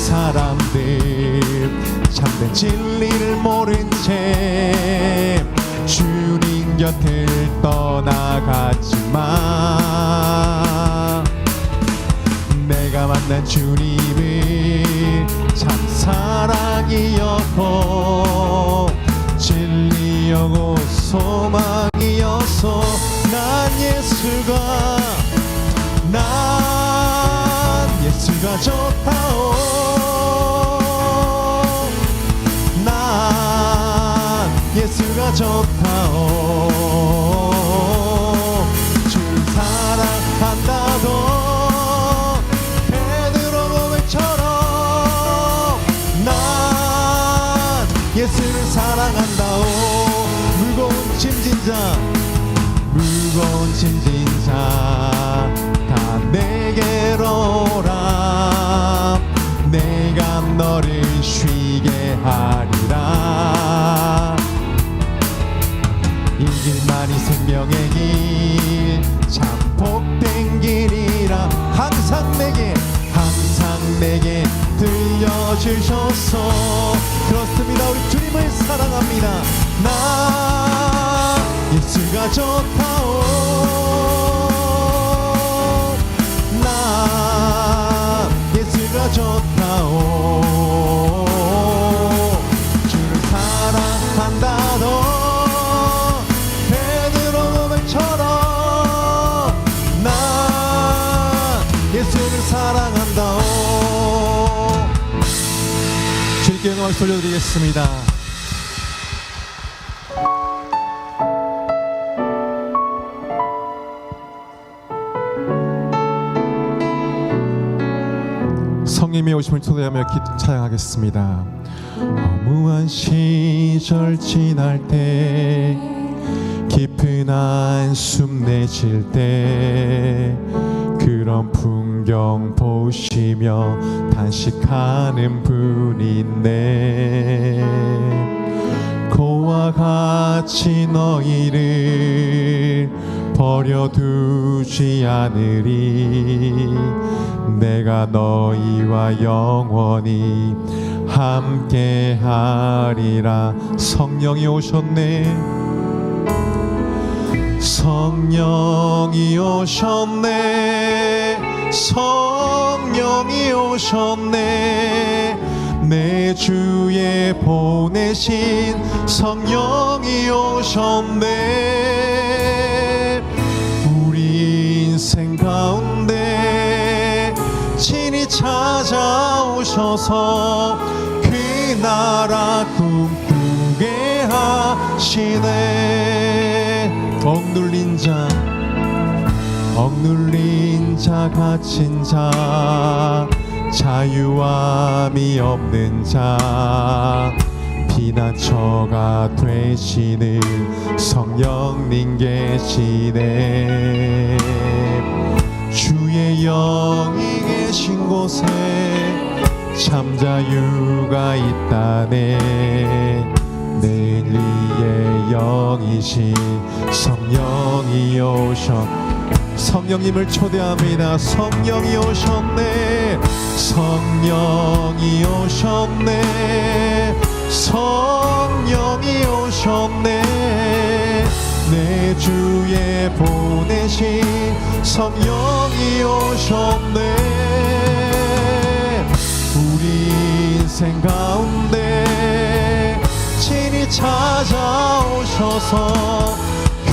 사람들 참된 진리를 모른 채 주님 곁을 떠나갔지만 내가 만난 주님은 참 사랑이었고 진리였고 소망이었어. 난 예수가 좋다오. 난 예수가 좋다오. 주를 사랑한다도 베드로 고백처럼 난 예수를 사랑한다오. 무거운 짐진자 다 내게로 오라. 내가 너를 쉬게 하리라. 이 길만이 생명의 길 참 복된 길이라 항상 내게 들려주셔서 그렇습니다. 우리 주님을 사랑합니다. 나 예수가 좋다오. 나 예수가 좋다오. 주를 사랑한다도 베드로 고백처럼 나 예수를 사랑한다오. 주님께 영광을 돌려드리겠습니다. 성님의 오심을 초대하며 찬양하겠습니다. 허무한 시절 지날 때 깊은 한숨 내쉴 때 그런 풍경 보시며 단식하는 분이 있네. 그와 같이 너희를 버려두지 않으리. 내가 너희와 영원히 함께하리라. 성령이 오셨네. 성령이 오셨네. 성령이 오셨네. 내 주에 보내신 성령이 오셨네. 우리 인생 가운데 친히 찾아오셔서 그 나라 꿈꾸게 하시네. 억눌린 자 갇힌 자 자유함이 없는 자 피난처가 되시는 성령님 계시네. 주의 영이 계신 곳에 참 자유가 있다네. 내 위에 영이신 성령이 성령님을 초대합니다. 성령이 오셨네. 성령이 오셨네. 성령이 오셨네. 내 주에 보내신 성령이 오셨네. 우리 인생 가운데 친히 찾아오셔서 그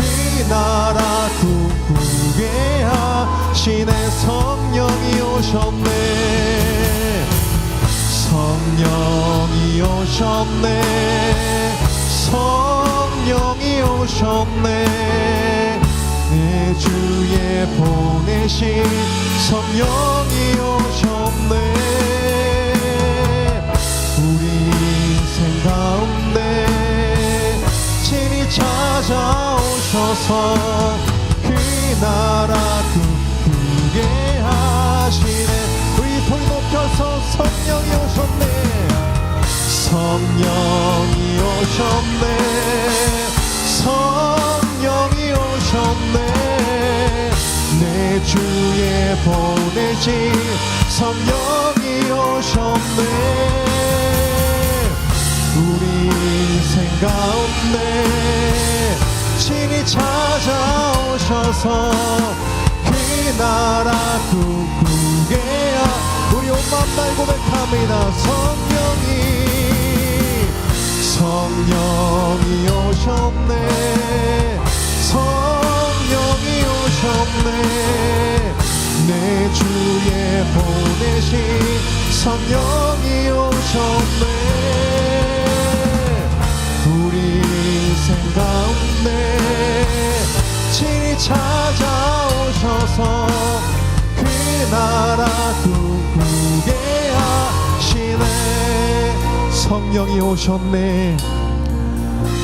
나라 꿈꾸게 하시네. 성령이 오셨네. 성령이 오셨네. 성령이 오셨네. 내 주에 보내신 성령이 오셨네. 우리 인생 가운데 친히 찾아오셔서 그 나라 꿈꾸게 하시네. 우리 소리 높여서 성령이 오셨네. 성령이 오셨네. 성령이 오셨네. 내 주에 보내신 성령이 오셨네. 우리 인생 가운데 친히 찾아오셔서 그 나라 꿈꾸게 우리 온 맘 다해 고백합니다. 성령이 오셨네. 성령이 오셨네. 내 주에 보내신 성령이 오셨네. 우리 인생 가운데 친히 찾아오셔서 그 나라 꿈꾸게 하시네. 성령이 오셨네.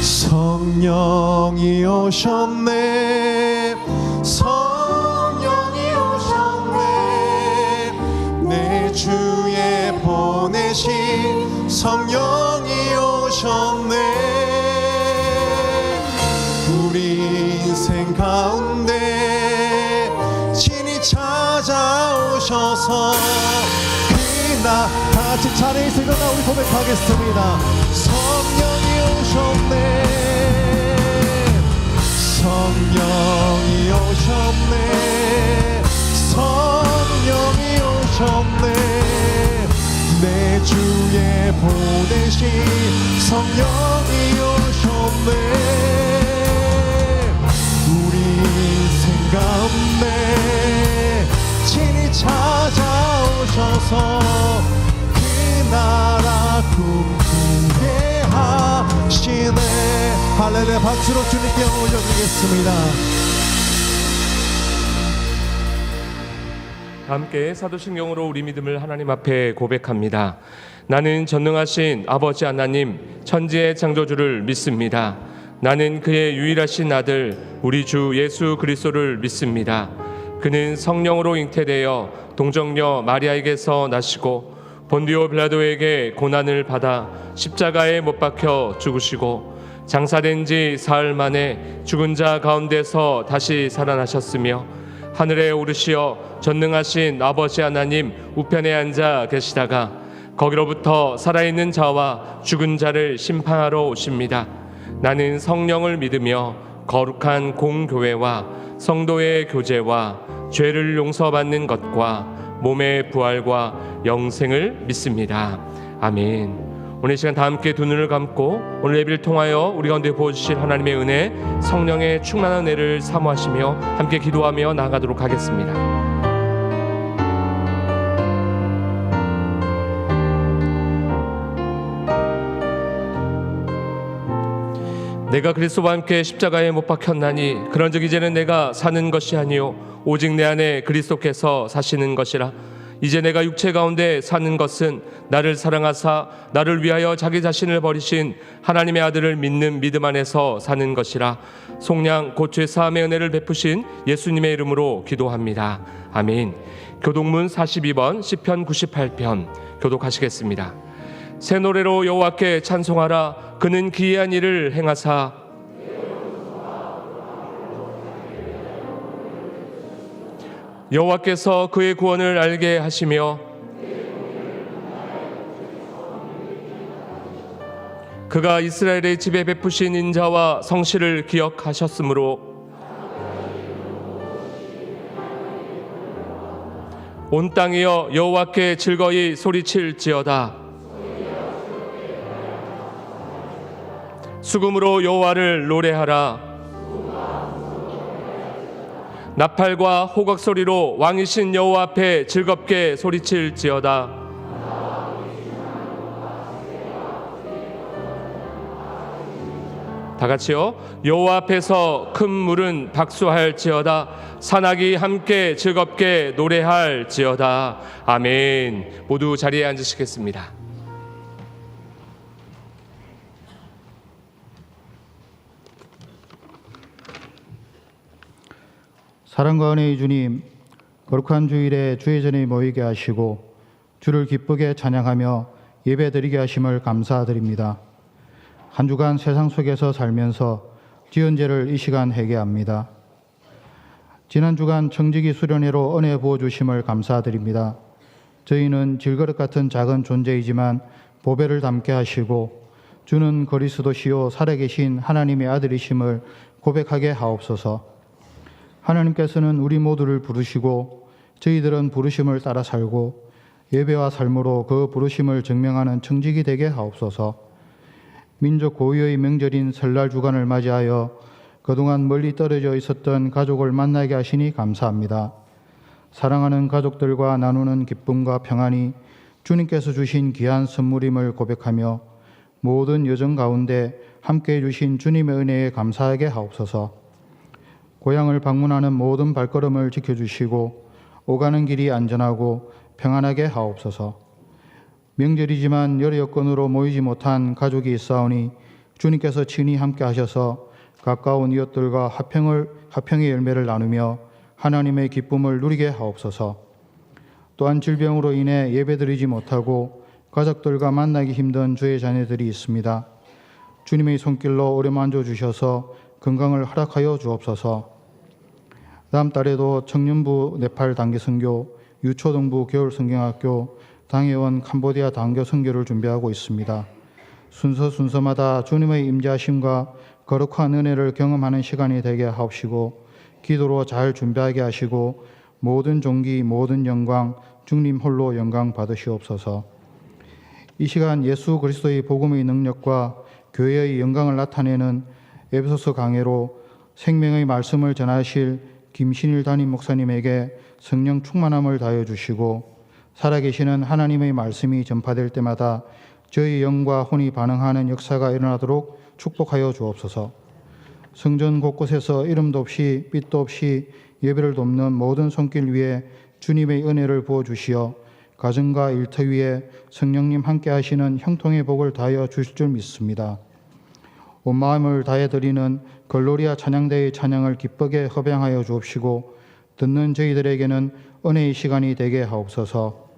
성령이 오셨네. 성령이 오셨네. 내 주에 보내신 성령이 오셨네. 우리 인생 가운데 친히 찾아오셔서 다같이 자리에서 일어나 우리 고백하겠습니다. 성령이 오셨네. 성령이 오셨네. 성령이 오셨네. 내 주에 보내신 성령이 오셨네. 우리 인생 가운데 친히 찾아오셔서 그 나라 꿈꾸게 하시네. 할렐루야. 박수로 주님께 올려드리겠습니다. 함께 사도신경으로 우리 믿음을 하나님 앞에 고백합니다. 나는 전능하신 아버지 하나님 천지의 창조주를 믿습니다. 나는 그의 유일하신 아들 우리 주 예수 그리스도를 믿습니다. 그는 성령으로 잉태되어 동정녀 마리아에게서 나시고 본디오 빌라도에게 고난을 받아 십자가에 못 박혀 죽으시고 장사된 지 사흘 만에 죽은 자 가운데서 다시 살아나셨으며 하늘에 오르시어 전능하신 아버지 하나님 우편에 앉아 계시다가 거기로부터 살아있는 자와 죽은 자를 심판하러 오십니다. 나는 성령을 믿으며 거룩한 공교회와 성도의 교제와 죄를 용서받는 것과 몸의 부활과 영생을 믿습니다. 아멘. 오늘 시간 다 함께 두 눈을 감고 오늘 예배를 통하여 우리 가운데 부어주실 하나님의 은혜, 성령의 충만한 은혜를 사모하시며 함께 기도하며 나아가도록 하겠습니다. 내가 그리스도와 함께 십자가에 못 박혔나니 그런즉 이제는 내가 사는 것이 아니요 오직 내 안에 그리스도께서 사시는 것이라. 이제 내가 육체 가운데 사는 것은 나를 사랑하사 나를 위하여 자기 자신을 버리신 하나님의 아들을 믿는 믿음 안에서 사는 것이라. 속량 곧 죄사함의 은혜를 베푸신 예수님의 이름으로 기도합니다. 아멘. 교독문 42번 시편 98편 교독하시겠습니다. 새 노래로 여호와께 찬송하라. 그는 기이한 일을 행하사 여호와께서 그의 구원을 알게 하시며 그가 이스라엘의 집에 베푸신 인자와 성실을 기억하셨으므로 온 땅이여 여호와께 즐거이 소리칠지어다. 수금으로 여호와를 노래하라. 나팔과 호각 소리로 왕이신 여호와 앞에 즐겁게 소리칠지어다. 다 같이요. 여호와 앞에서 큰 물은 박수할지어다. 산악이 함께 즐겁게 노래할지어다. 아멘. 모두 자리에 앉으시겠습니다. 사랑과 은혜의 주님, 거룩한 주일에 주의 전에 모이게 하시고 주를 기쁘게 찬양하며 예배드리게 하심을 감사드립니다. 한 주간 세상 속에서 살면서 지은 죄를 이 시간 회개합니다. 지난 주간 청지기 수련회로 은혜 부어주심을 감사드립니다. 저희는 질그릇 같은 작은 존재이지만 보배를 담게 하시고 주는 그리스도시요 살아계신 하나님의 아들이심을 고백하게 하옵소서. 하나님께서는 우리 모두를 부르시고 저희들은 부르심을 따라 살고 예배와 삶으로 그 부르심을 증명하는 청직이 되게 하옵소서. 민족 고유의 명절인 설날 주간을 맞이하여 그동안 멀리 떨어져 있었던 가족을 만나게 하시니 감사합니다. 사랑하는 가족들과 나누는 기쁨과 평안이 주님께서 주신 귀한 선물임을 고백하며 모든 여정 가운데 함께해 주신 주님의 은혜에 감사하게 하옵소서. 고향을 방문하는 모든 발걸음을 지켜주시고 오가는 길이 안전하고 평안하게 하옵소서. 명절이지만 여러 여건으로 모이지 못한 가족이 있사오니 주님께서 친히 함께 하셔서 가까운 이웃들과 화평의 열매를 나누며 하나님의 기쁨을 누리게 하옵소서. 또한 질병으로 인해 예배드리지 못하고 가족들과 만나기 힘든 주의 자녀들이 있습니다. 주님의 손길로 어루만져 주셔서 건강을 허락하여 주옵소서. 다음 달에도 청년부 네팔 단기 선교, 유초등부 겨울 성경학교, 당회원 캄보디아 단교 선교를 준비하고 있습니다. 순서마다 주님의 임재하심과 거룩한 은혜를 경험하는 시간이 되게 하옵시고 기도로 잘 준비하게 하시고 모든 존귀 모든 영광 주님 홀로 영광 받으시옵소서. 이 시간 예수 그리스도의 복음의 능력과 교회의 영광을 나타내는 에베소서 강해로 생명의 말씀을 전하실 김신일 담임 목사님에게 성령 충만함을 다해 주시고 살아계시는 하나님의 말씀이 전파될 때마다 저희 영과 혼이 반응하는 역사가 일어나도록 축복하여 주옵소서. 성전 곳곳에서 이름도 없이 빛도 없이 예배를 돕는 모든 손길 위에 주님의 은혜를 부어주시어 가정과 일터 위에 성령님 함께 하시는 형통의 복을 다하여 주실 줄 믿습니다. 온 마음을 다해 드리는 글로리아 찬양대의 찬양을 기쁘게 hợp양하여 주옵시고 듣는 저희들에게는 은혜의 시간이 되게 하옵소서.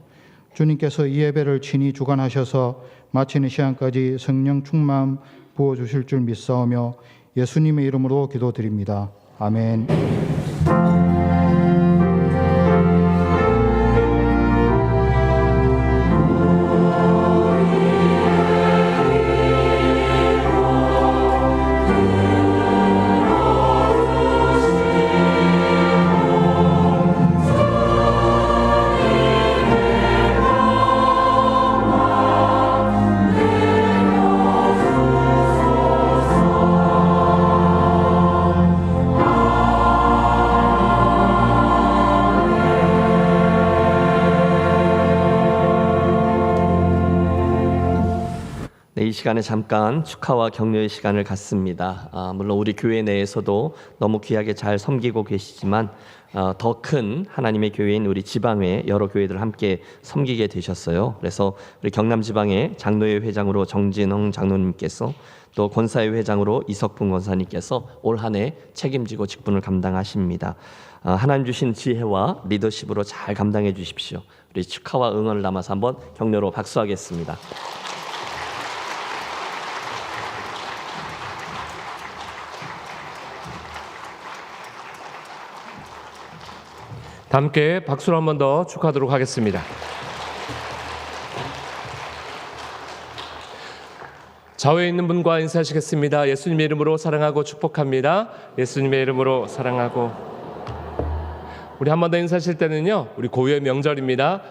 주님께서 이 예배를 친히 주관하셔서 마치는 시간까지 성령 충만 부어주실 줄 믿사오며 예수님의 이름으로 기도드립니다. 아멘. 이 시간에 잠깐 축하와 격려의 시간을 갖습니다. 물론 우리 교회 내에서도 너무 귀하게 잘 섬기고 계시지만 더 큰 하나님의 교회인 우리 지방회 여러 교회들 함께 섬기게 되셨어요. 그래서 우리 경남 지방의 장로회 회장으로 정진홍 장로님께서 또 권사회 회장으로 이석분 권사님께서 올 한 해 책임지고 직분을 감당하십니다. 하나님 주신 지혜와 리더십으로 잘 감당해 주십시오. 우리 축하와 응원을 담아서 한번 격려로 박수하겠습니다. 함께 박수로 한 번 더 축하하도록 하겠습니다. 좌우에 있는 분과 인사하시겠습니다. 예수님의 이름으로 사랑하고 축복합니다. 예수님의 이름으로 사랑하고. 우리 한 번 더 인사하실 때는요, 우리 고유의 명절입니다.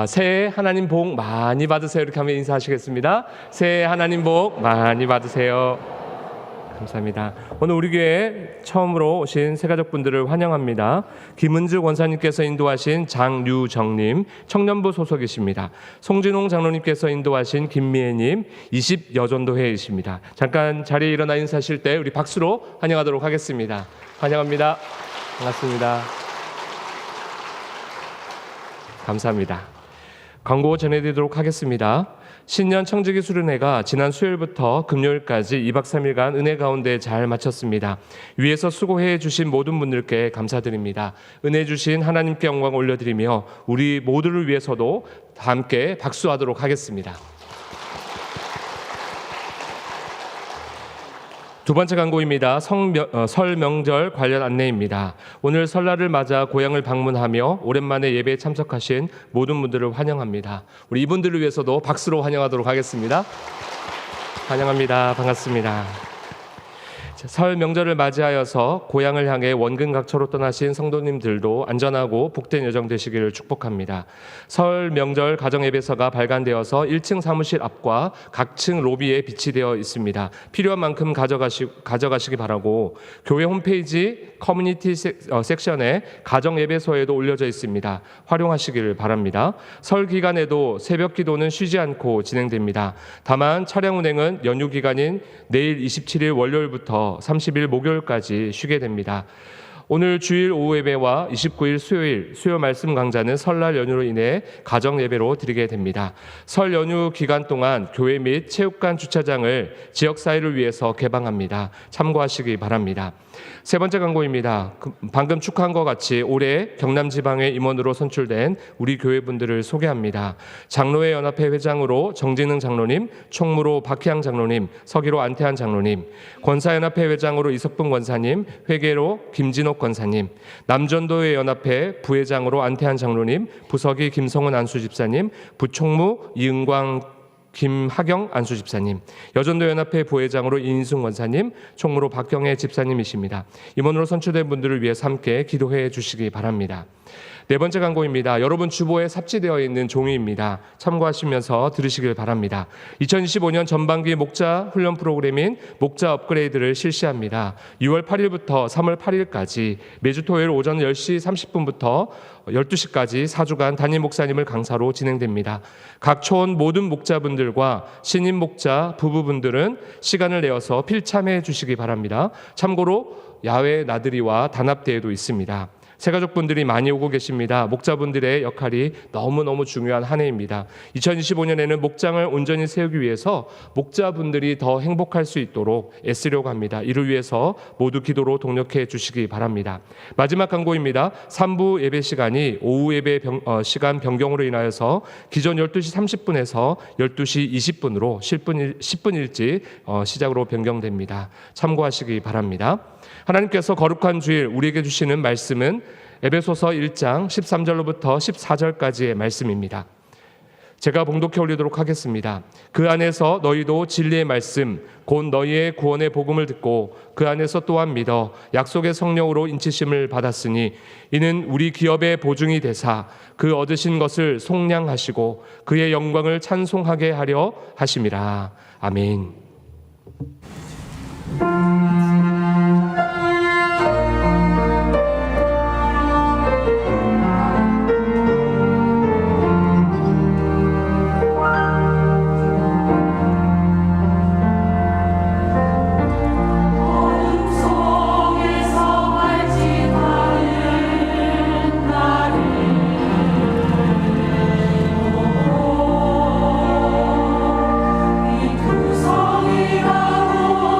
새해 하나님 복 많이 받으세요. 이렇게 하면 인사하시겠습니다. 새해 하나님 복 많이 받으세요. 감사합니다. 오늘 우리 교회에 처음으로 오신 새가족분들을 환영합니다. 김은주 권사님께서 인도하신 장류정님, 청년부 소속이십니다. 송진홍 장로님께서 인도하신 김미애님, 20여전도회이십니다. 잠깐 자리에 일어나 인사하실 때 우리 박수로 환영하도록 하겠습니다. 환영합니다. 반갑습니다. 감사합니다. 광고 전해드리도록 하겠습니다. 신년 청지기 수련회가 지난 수요일부터 금요일까지 2박 3일간 은혜 가운데 잘 마쳤습니다. 위에서 수고해 주신 모든 분들께 감사드립니다. 은혜 주신 하나님께 영광 올려드리며 우리 모두를 위해서도 함께 박수하도록 하겠습니다. 두 번째 광고입니다. 설 명절 관련 안내입니다. 오늘 설날을 맞아 고향을 방문하며 오랜만에 예배에 참석하신 모든 분들을 환영합니다. 우리 이분들을 위해서도 박수로 환영하도록 하겠습니다. 환영합니다. 반갑습니다. 설 명절을 맞이하여서 고향을 향해 원근각처로 떠나신 성도님들도 안전하고 복된 여정 되시기를 축복합니다. 설 명절 가정예배서가 발간되어서 1층 사무실 앞과 각층 로비에 비치되어 있습니다. 필요한 만큼 가져가시기 바라고 교회 홈페이지 커뮤니티 섹션에 가정예배서에도 올려져 있습니다. 활용하시기를 바랍니다. 설 기간에도 새벽 기도는 쉬지 않고 진행됩니다. 다만 차량 운행은 연휴 기간인 내일 27일 월요일부터 30일 목요일까지 쉬게 됩니다. 오늘 주일 오후 예배와 29일 수요일 수요 말씀 강좌는 설날 연휴로 인해 가정 예배로 드리게 됩니다. 설 연휴 기간 동안 교회 및 체육관 주차장을 지역 사회를 위해서 개방합니다. 참고하시기 바랍니다. 세 번째 광고입니다. 방금 축하한 것 같이 올해 경남 지방의 임원으로 선출된 우리 교회 분들을 소개합니다. 장로회 연합회 회장으로 정진흥 장로님, 총무로 박희양 장로님, 서기로 안태한 장로님, 권사연합회 회장으로 이석분 권사님, 회계로 김진옥 권사님, 남전도회 연합회 부회장으로 안태한 장로님, 부서기 김성은 안수집사님, 부총무 이은광 김하경 안수집사님, 여전도 연합회 부회장으로 이인순 권사님, 총무로 박경혜 집사님이십니다. 임원으로 선출된 분들을 위해서 함께 기도해 주시기 바랍니다. 네 번째 광고입니다. 여러분 주보에 삽지되어 있는 종이입니다. 참고하시면서 들으시길 바랍니다. 2025년 전반기 목자 훈련 프로그램인 목자 업그레이드를 실시합니다. 6월 8일부터 3월 8일까지 매주 토요일 오전 10시 30분부터 12시까지 4주간 담임 목사님을 강사로 진행됩니다. 각 초원 모든 목자분들과 신임 목자 부부분들은 시간을 내어서 필참해 주시기 바랍니다. 참고로 야외 나들이와 단합대회도 있습니다. 새가족분들이 많이 오고 계십니다. 목자분들의 역할이 너무너무 중요한 한 해입니다. 2025년에는 목장을 온전히 세우기 위해서 목자분들이 더 행복할 수 있도록 애쓰려고 합니다. 이를 위해서 모두 기도로 동력해 주시기 바랍니다. 마지막 광고입니다. 3부 예배 시간이 오후 예배 시간 변경으로 인하여서 기존 12시 30분에서 12시 20분으로 10분 일찍 시작으로 변경됩니다. 참고하시기 바랍니다. 하나님께서 거룩한 주일 우리에게 주시는 말씀은 에베소서 1장 13절로부터 14절까지의 말씀입니다. 제가 봉독해 올리도록 하겠습니다. 그 안에서 너희도 진리의 말씀 곧 너희의 구원의 복음을 듣고 그 안에서 또한 믿어 약속의 성령으로 인치심을 받았으니 이는 우리 기업의 보증이 되사 그 얻으신 것을 속량하시고 그의 영광을 찬송하게 하려 하심이라. 아멘. 성이라고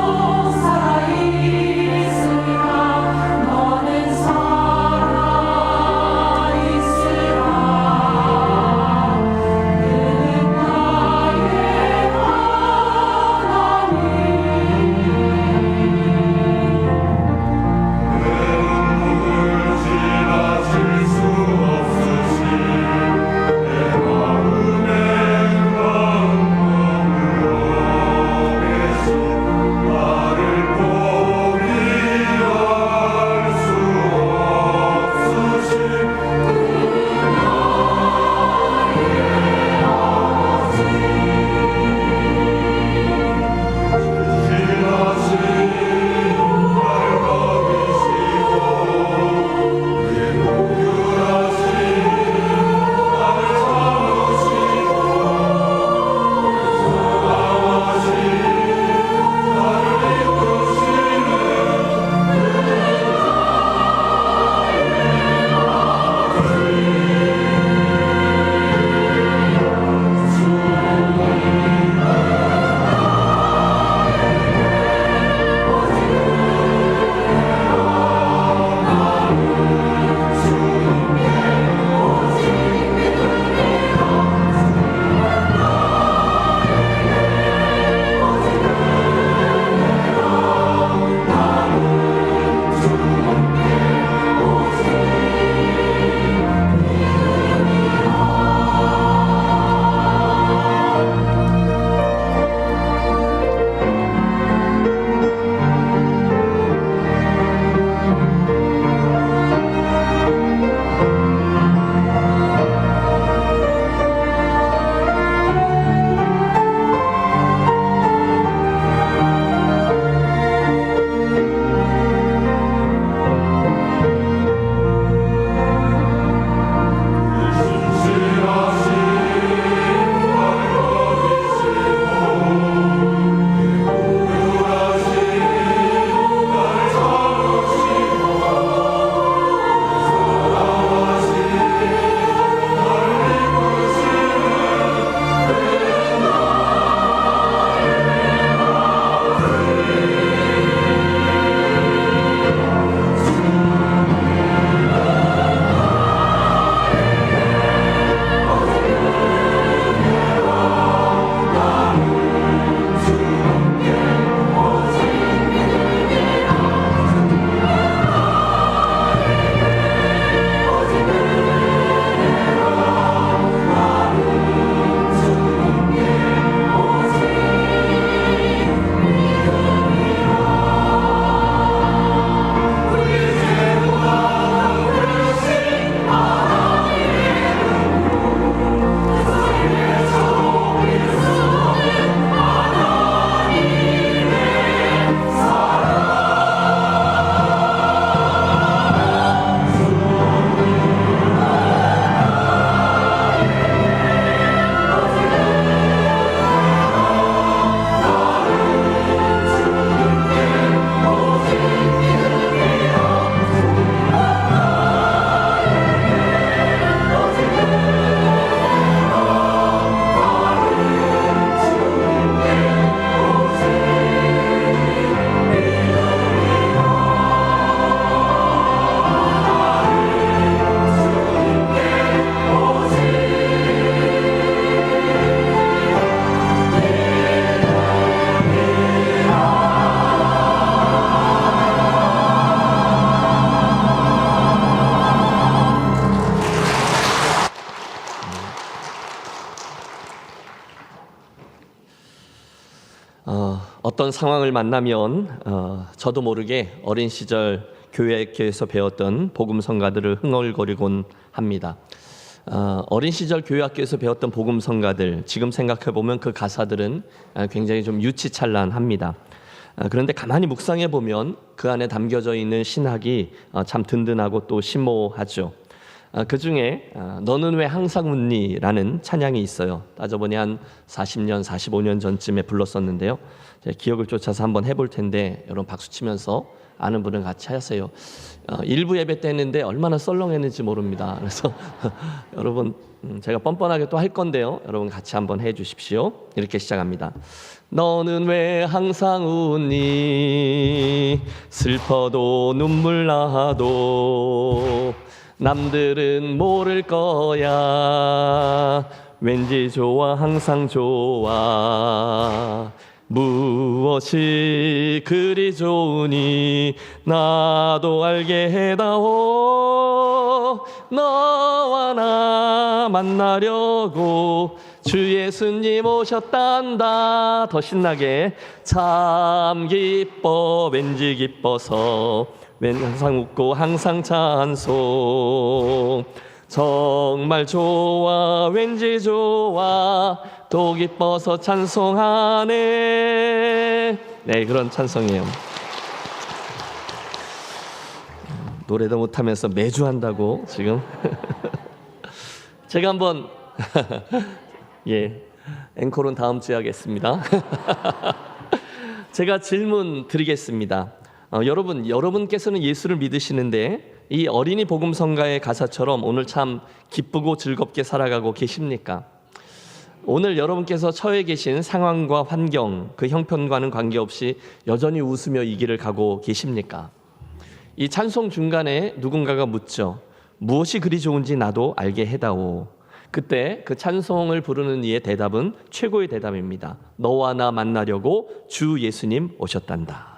어떤 상황을 만나면 저도 모르게 어린 시절 교회에서 배웠던 복음 성가들을 흥얼거리곤 합니다. 어린 시절 교회학교에서 배웠던 복음 성가들, 지금 생각해 보면 그 가사들은 굉장히 좀 유치찬란합니다. 그런데 가만히 묵상해 보면 그 안에 담겨져 있는 신학이 참 든든하고 또 심오하죠. 그 중에 너는 왜 항상 웃니? 라는 찬양이 있어요. 따져보니 한 40년, 45년 전쯤에 불렀었는데요. 제가 기억을 쫓아서 한번 해볼 텐데 여러분 박수 치면서 아는 분은 같이 하세요. 일부 예배 때 했는데 얼마나 썰렁했는지 모릅니다. 그래서 여러분 제가 뻔뻔하게 또 할 건데요. 여러분 같이 한번 해 주십시오. 이렇게 시작합니다. 너는 왜 항상 웃니? 슬퍼도 눈물 나도 남들은 모를 거야. 왠지 좋아 항상 좋아. 무엇이 그리 좋으니 나도 알게 해다오. 너와 나 만나려고 주 예수님 오셨단다. 더 신나게. 참 기뻐 왠지 기뻐서 항상 웃고 항상 찬송. 정말 좋아 왠지 좋아 또 기뻐서 찬송하네. 네, 그런 찬송이에요. 노래도 못하면서 매주 한다고 지금. 제가 한번 앵콜은 다음 주에 하겠습니다. 제가 질문 드리겠습니다. 여러분께서는 예수를 믿으시는데 이 어린이 복음 성가의 가사처럼 오늘 참 기쁘고 즐겁게 살아가고 계십니까? 오늘 여러분께서 처해 계신 상황과 환경, 그 형편과는 관계없이 여전히 웃으며 이 길을 가고 계십니까? 이 찬송 중간에 누군가가 묻죠. 무엇이 그리 좋은지 나도 알게 해다오. 그때 그 찬송을 부르는 이의 대답은 최고의 대답입니다. 너와 나 만나려고 주 예수님 오셨단다.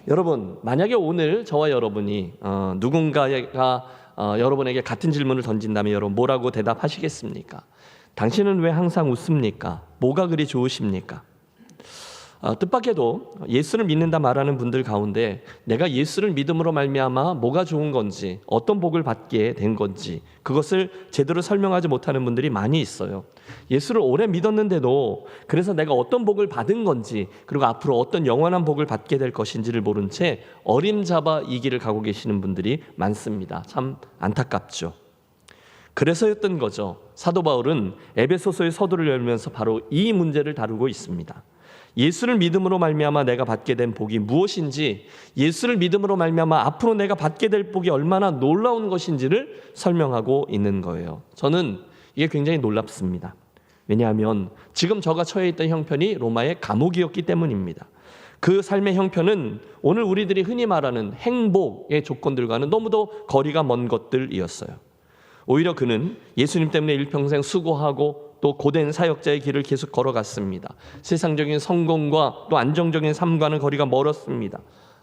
여러분, 만약에 오늘 저와 여러분이 누군가가 여러분에게 같은 질문을 던진다면 여러분 뭐라고 대답하시겠습니까? 당신은 왜 항상 웃습니까? 뭐가 그리 좋으십니까? 뜻밖에도 예수를 믿는다 말하는 분들 가운데 내가 예수를 믿음으로 말미암아 뭐가 좋은 건지, 어떤 복을 받게 된 건지 그것을 제대로 설명하지 못하는 분들이 많이 있어요. 예수를 오래 믿었는데도 그래서 내가 어떤 복을 받은 건지, 그리고 앞으로 어떤 영원한 복을 받게 될 것인지를 모른 채 어림잡아 이 길을 가고 계시는 분들이 많습니다. 참 안타깝죠. 그래서였던 거죠. 사도 바울은 에베소서의 서두를 열면서 바로 이 문제를 다루고 있습니다. 예수를 믿음으로 말미암아 내가 받게 된 복이 무엇인지, 예수를 믿음으로 말미암아 앞으로 내가 받게 될 복이 얼마나 놀라운 것인지를 설명하고 있는 거예요. 저는 이게 굉장히 놀랍습니다. 왜냐하면 지금 저가 처해 있던 형편이 로마의 감옥이었기 때문입니다. 그 삶의 형편은 오늘 우리들이 흔히 말하는 행복의 조건들과는 너무도 거리가 먼 것들이었어요. 오히려 그는 예수님 때문에 일평생 수고하고 또 고된 사역자의 길을 계속 걸어갔습니다. 세상적인 성공과 또 안정적인 삶과는 거리가 멀었습니다.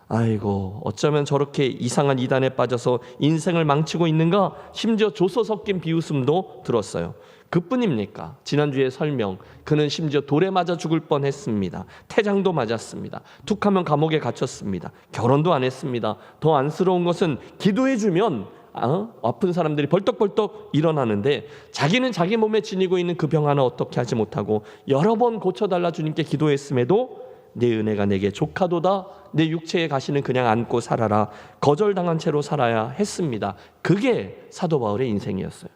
아이고, 어쩌면 저렇게 이상한 이단에 빠져서 인생을 망치고 있는가? 심지어 조소 섞인 비웃음도 들었어요. 그뿐입니까? 지난주에 설명, 그는 심지어 돌에 맞아 죽을 뻔했습니다. 태장도 맞았습니다. 툭하면 감옥에 갇혔습니다. 결혼도 안 했습니다. 더 안쓰러운 것은 기도해주면 아픈 사람들이 벌떡벌떡 일어나는데 자기는 자기 몸에 지니고 있는 그 병 하나 어떻게 하지 못하고 여러 번 고쳐달라 주님께 기도했음에도 내 은혜가 내게 족하도다, 내 육체에 가시는 그냥 안고 살아라, 거절당한 채로 살아야 했습니다. 그게 사도 바울의 인생이었어요.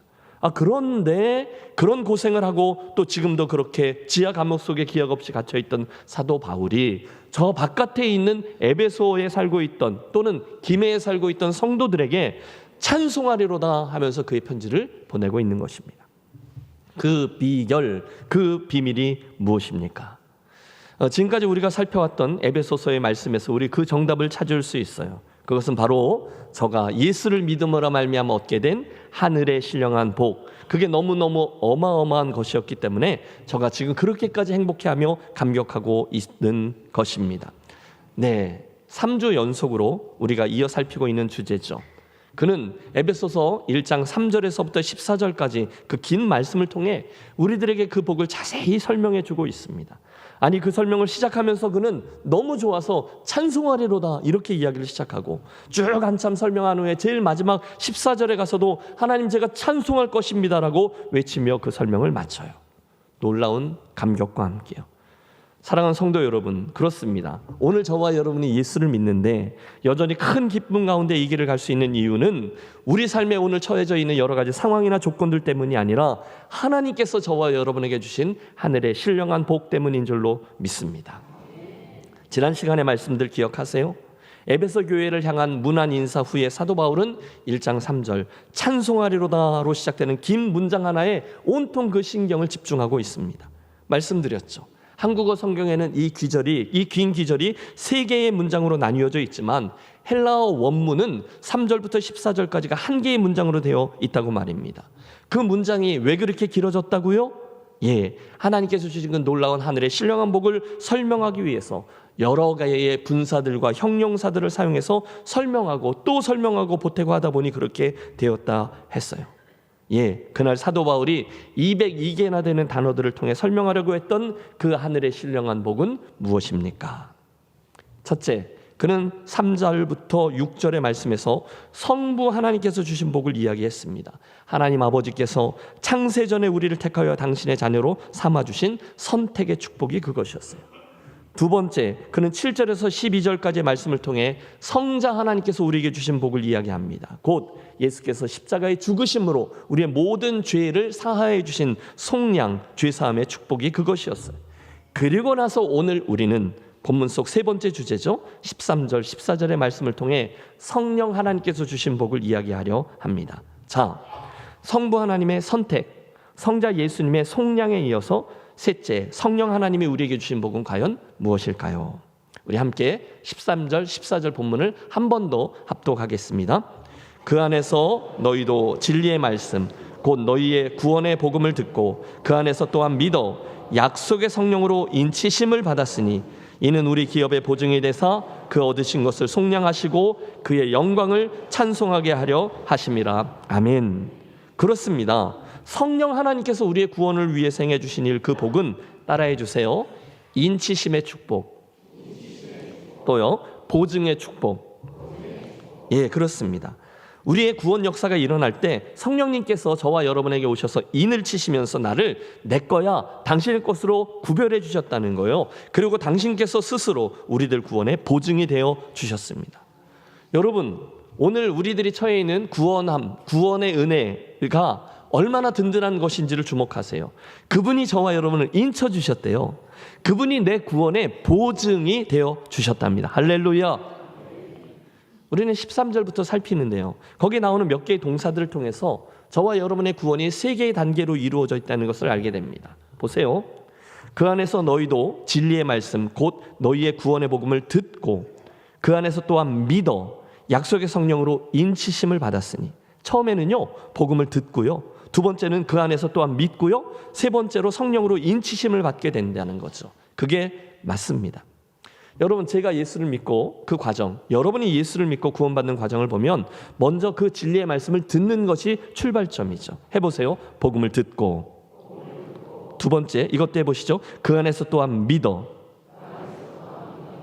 그런데 그런 고생을 하고 또 지금도 그렇게 지하 감옥 속에 기약 없이 갇혀있던 사도 바울이 저 바깥에 있는 에베소에 살고 있던 또는 기메에 살고 있던 성도들에게 찬송하리로다 하면서 그의 편지를 보내고 있는 것입니다. 그 비결, 그 비밀이 무엇입니까? 지금까지 우리가 살펴왔던 에베소서의 말씀에서 우리 그 정답을 찾을 수 있어요. 그것은 바로 저가 예수를 믿음으로 말미암아 얻게 된 하늘의 신령한 복, 그게 너무너무 어마어마한 것이었기 때문에 저가 지금 그렇게까지 행복해하며 감격하고 있는 것입니다. 네, 3주 연속으로 우리가 이어 살피고 있는 주제죠. 그는 에베소서 1장 3절에서부터 14절까지 그 긴 말씀을 통해 우리들에게 그 복을 자세히 설명해 주고 있습니다. 아니 그 설명을 시작하면서 그는 너무 좋아서 찬송하리로다 이렇게 이야기를 시작하고 쭉 한참 설명한 후에 제일 마지막 14절에 가서도 하나님 제가 찬송할 것입니다라고 외치며 그 설명을 마쳐요. 놀라운 감격과 함께요. 사랑하는 성도 여러분, 그렇습니다. 오늘 저와 여러분이 예수를 믿는데 여전히 큰 기쁨 가운데 이 길을 갈 수 있는 이유는 우리 삶에 오늘 처해져 있는 여러 가지 상황이나 조건들 때문이 아니라 하나님께서 저와 여러분에게 주신 하늘의 신령한 복 때문인 줄로 믿습니다. 지난 시간의 말씀들 기억하세요? 에베소 교회를 향한 문안 인사 후에 사도 바울은 1장 3절 찬송하리로다로 시작되는 긴 문장 하나에 온통 그 신경을 집중하고 있습니다. 말씀드렸죠. 한국어 성경에는 이 긴 기절이 세 개의 문장으로 나뉘어져 있지만 헬라어 원문은 3절부터 14절까지가 한 개의 문장으로 되어 있다고 말입니다. 그 문장이 왜 그렇게 길어졌다고요? 하나님께서 주신 그 놀라운 하늘의 신령한 복을 설명하기 위해서 여러 개의 분사들과 형용사들을 사용해서 설명하고 또 설명하고 보태고 하다 보니 그렇게 되었다 했어요. 그날 사도 바울이 202개나 되는 단어들을 통해 설명하려고 했던 그 하늘의 신령한 복은 무엇입니까? 첫째, 그는 3절부터 6절의 말씀에서 성부 하나님께서 주신 복을 이야기했습니다. 하나님 아버지께서 창세전에 우리를 택하여 당신의 자녀로 삼아주신 선택의 축복이 그것이었어요. 두 번째, 그는 7절에서 12절까지의 말씀을 통해 성자 하나님께서 우리에게 주신 복을 이야기합니다. 곧 예수께서 십자가의 죽으심으로 우리의 모든 죄를 사하해 주신 속량, 죄사함의 축복이 그것이었어요. 그리고 나서 오늘 우리는 본문 속 세 번째 주제죠. 13절, 14절의 말씀을 통해 성령 하나님께서 주신 복을 이야기하려 합니다. 자, 성부 하나님의 선택, 성자 예수님의 속량에 이어서 셋째, 성령 하나님이 우리에게 주신 복은 과연 무엇일까요? 우리 함께 13절, 14절 본문을 한 번 더 합독하겠습니다. 그 안에서 너희도 진리의 말씀, 곧 너희의 구원의 복음을 듣고 그 안에서 또한 믿어 약속의 성령으로 인치심을 받았으니 이는 우리 기업의 보증이 되사 그 얻으신 것을 속량하시고 그의 영광을 찬송하게 하려 하심이라. 아멘. 그렇습니다. 성령 하나님께서 우리의 구원을 위해 행해 주신 일, 그 복은 따라해 주세요. 인치심의 축복, 또요 보증의 축복. 그렇습니다. 우리의 구원 역사가 일어날 때 성령님께서 저와 여러분에게 오셔서 인을 치시면서 나를 내 거야, 당신의 것으로 구별해 주셨다는 거예요. 그리고 당신께서 스스로 우리들 구원의 보증이 되어 주셨습니다. 여러분, 오늘 우리들이 처해 있는 구원의 은혜가 얼마나 든든한 것인지를 주목하세요. 그분이 저와 여러분을 인쳐 주셨대요. 그분이 내 구원의 보증이 되어 주셨답니다. 할렐루야. 우리는 13절부터 살피는데요, 거기에 나오는 몇 개의 동사들을 통해서 저와 여러분의 구원이 세 개의 단계로 이루어져 있다는 것을 알게 됩니다. 보세요. 그 안에서 너희도 진리의 말씀, 곧 너희의 구원의 복음을 듣고 그 안에서 또한 믿어 약속의 성령으로 인치심을 받았으니. 처음에는요 복음을 듣고요, 두 번째는 그 안에서 또한 믿고요, 세 번째로 성령으로 인치심을 받게 된다는 거죠. 그게 맞습니다. 여러분, 제가 예수를 믿고 그 과정, 여러분이 예수를 믿고 구원받는 과정을 보면 먼저 그 진리의 말씀을 듣는 것이 출발점이죠. 해보세요. 복음을 듣고, 두 번째 이것도 해보시죠. 그 안에서 또한 믿어.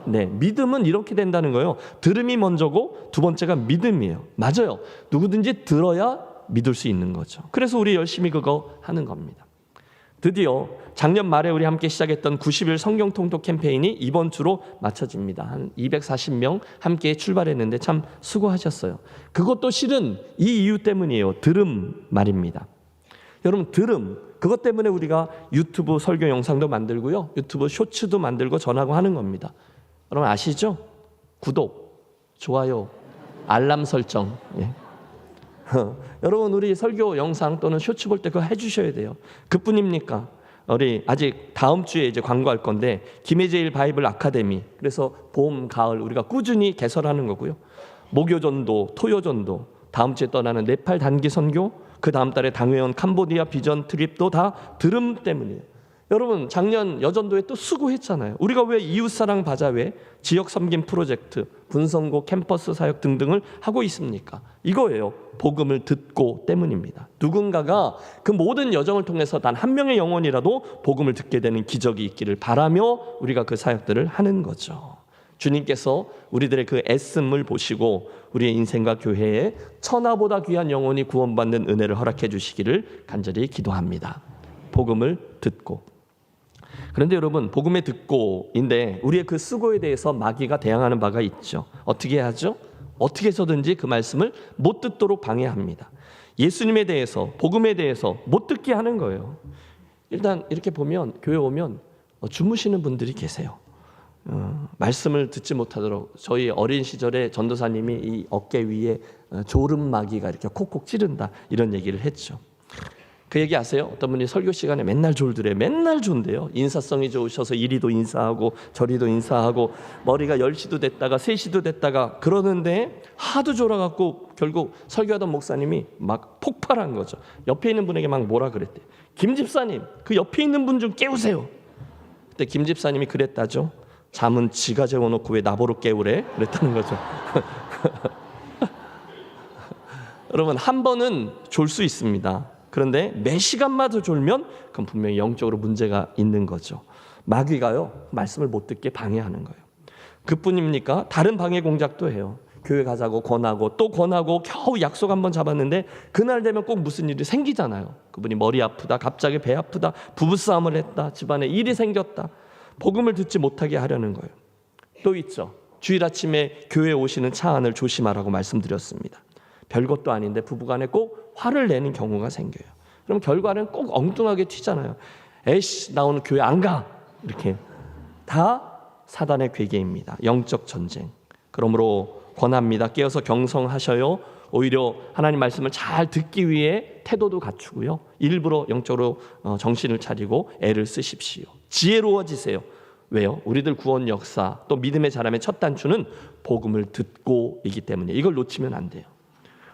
믿음은 이렇게 된다는 거예요. 들음이 먼저고 두 번째가 믿음이에요. 맞아요. 누구든지 들어야 믿을 수 있는 거죠. 그래서 우리 열심히 그거 하는 겁니다. 드디어 작년 말에 우리 함께 시작했던 90일 성경 통독 캠페인이 이번 주로 마쳐집니다. 한 240명 함께 출발했는데 참 수고하셨어요. 그것도 실은 이 이유 때문이에요. 들음 말입니다. 여러분, 들음, 그것 때문에 우리가 유튜브 설교 영상도 만들고요, 유튜브 쇼츠도 만들고 전하고 하는 겁니다. 여러분 아시죠? 구독, 좋아요, 알람 설정. 여러분, 우리 설교 영상 또는 쇼츠 볼 때 그거 해주셔야 돼요. 그뿐입니까? 우리 아직 다음 주에 이제 광고할 건데 김혜재일 바이블 아카데미, 그래서 봄, 가을 우리가 꾸준히 개설하는 거고요. 목요전도, 토요전도, 다음 주에 떠나는 네팔 단기 선교, 그 다음 달에 당회원 캄보디아 비전 트립도 다 들음 때문이에요. 여러분 작년 여전도에 또 수고했잖아요. 우리가 왜 이웃사랑 바자회, 지역 섬김 프로젝트, 분성고 캠퍼스 사역 등등을 하고 있습니까? 이거예요. 복음을 듣고 때문입니다. 누군가가 그 모든 여정을 통해서 단 한 명의 영혼이라도 복음을 듣게 되는 기적이 있기를 바라며 우리가 그 사역들을 하는 거죠. 주님께서 우리들의 그 애씀을 보시고 우리의 인생과 교회에 천하보다 귀한 영혼이 구원받는 은혜를 허락해 주시기를 간절히 기도합니다. 복음을 듣고. 그런데 여러분, 복음의 듣고인데 우리의 그 수고에 대해서 마귀가 대항하는 바가 있죠. 어떻게 하죠? 어떻게 해서든지 그 말씀을 못 듣도록 방해합니다. 예수님에 대해서, 복음에 대해서 못 듣게 하는 거예요. 일단 이렇게 보면 교회 오면 주무시는 분들이 계세요. 말씀을 듣지 못하도록. 저희 어린 시절에 전도사님이 이 어깨 위에 졸음마귀가 이렇게 콕콕 찌른다 이런 얘기를 했죠. 그 얘기 아세요? 어떤 분이 설교 시간에 맨날 졸더래. 맨날 존대요. 인사성이 좋으셔서 이리도 인사하고 저리도 인사하고 머리가 10시도 됐다가 3시도 됐다가 그러는데 하도 졸아갖고 결국 설교하던 목사님이 막 폭발한 거죠. 옆에 있는 분에게 막 뭐라 그랬대. 김 집사님, 그 옆에 있는 분 좀 깨우세요. 그때 김 집사님이 그랬다죠. 잠은 지가 재워놓고 왜 나보러 깨우래? 그랬다는 거죠. 여러분, 한 번은 졸 수 있습니다. 그런데 매 시간마다 졸면 그건 분명히 영적으로 문제가 있는 거죠. 마귀가요, 말씀을 못 듣게 방해하는 거예요. 그뿐입니까? 다른 방해 공작도 해요. 교회 가자고 권하고 또 권하고 겨우 약속 한번 잡았는데 그날 되면 꼭 무슨 일이 생기잖아요. 그분이 머리 아프다, 갑자기 배 아프다, 부부싸움을 했다, 집안에 일이 생겼다. 복음을 듣지 못하게 하려는 거예요. 또 있죠. 주일 아침에 교회 오시는 차 안을 조심하라고 말씀드렸습니다. 별것도 아닌데 부부간에 꼭 화를 내는 경우가 생겨요. 그럼 결과는 꼭 엉뚱하게 튀잖아요. 에이씨, 나 오늘 교회 안 가. 이렇게. 다 사단의 괴계입니다. 영적 전쟁. 그러므로 권합니다. 깨어서 경성하셔요. 오히려 하나님 말씀을 잘 듣기 위해 태도도 갖추고요. 일부러 영적으로 정신을 차리고 애를 쓰십시오. 지혜로워지세요. 왜요? 우리들 구원 역사 또 믿음의 자람의 첫 단추는 복음을 듣고이기 때문에 이걸 놓치면 안 돼요.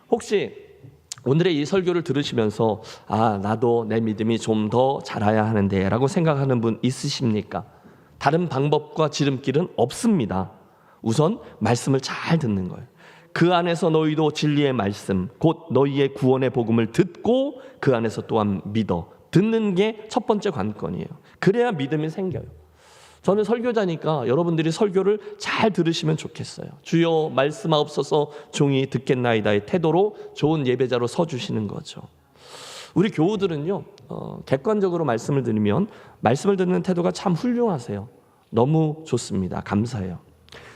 혹시 오늘의 이 설교를 들으시면서 나도 내 믿음이 좀 더 자라야 하는데 라고 생각하는 분 있으십니까? 다른 방법과 지름길은 없습니다. 우선 말씀을 잘 듣는 거예요. 그 안에서 너희도 진리의 말씀 곧 너희의 구원의 복음을 듣고 그 안에서 또한 믿어. 듣는 게 첫 번째 관건이에요. 그래야 믿음이 생겨요. 저는 설교자니까 여러분들이 설교를 잘 들으시면 좋겠어요. 주여 말씀하옵소서 종이 듣겠나이다의 태도로 좋은 예배자로 서주시는 거죠. 우리 교우들은요, 객관적으로 말씀을 들으면 말씀을 듣는 태도가 참 훌륭하세요. 너무 좋습니다. 감사해요.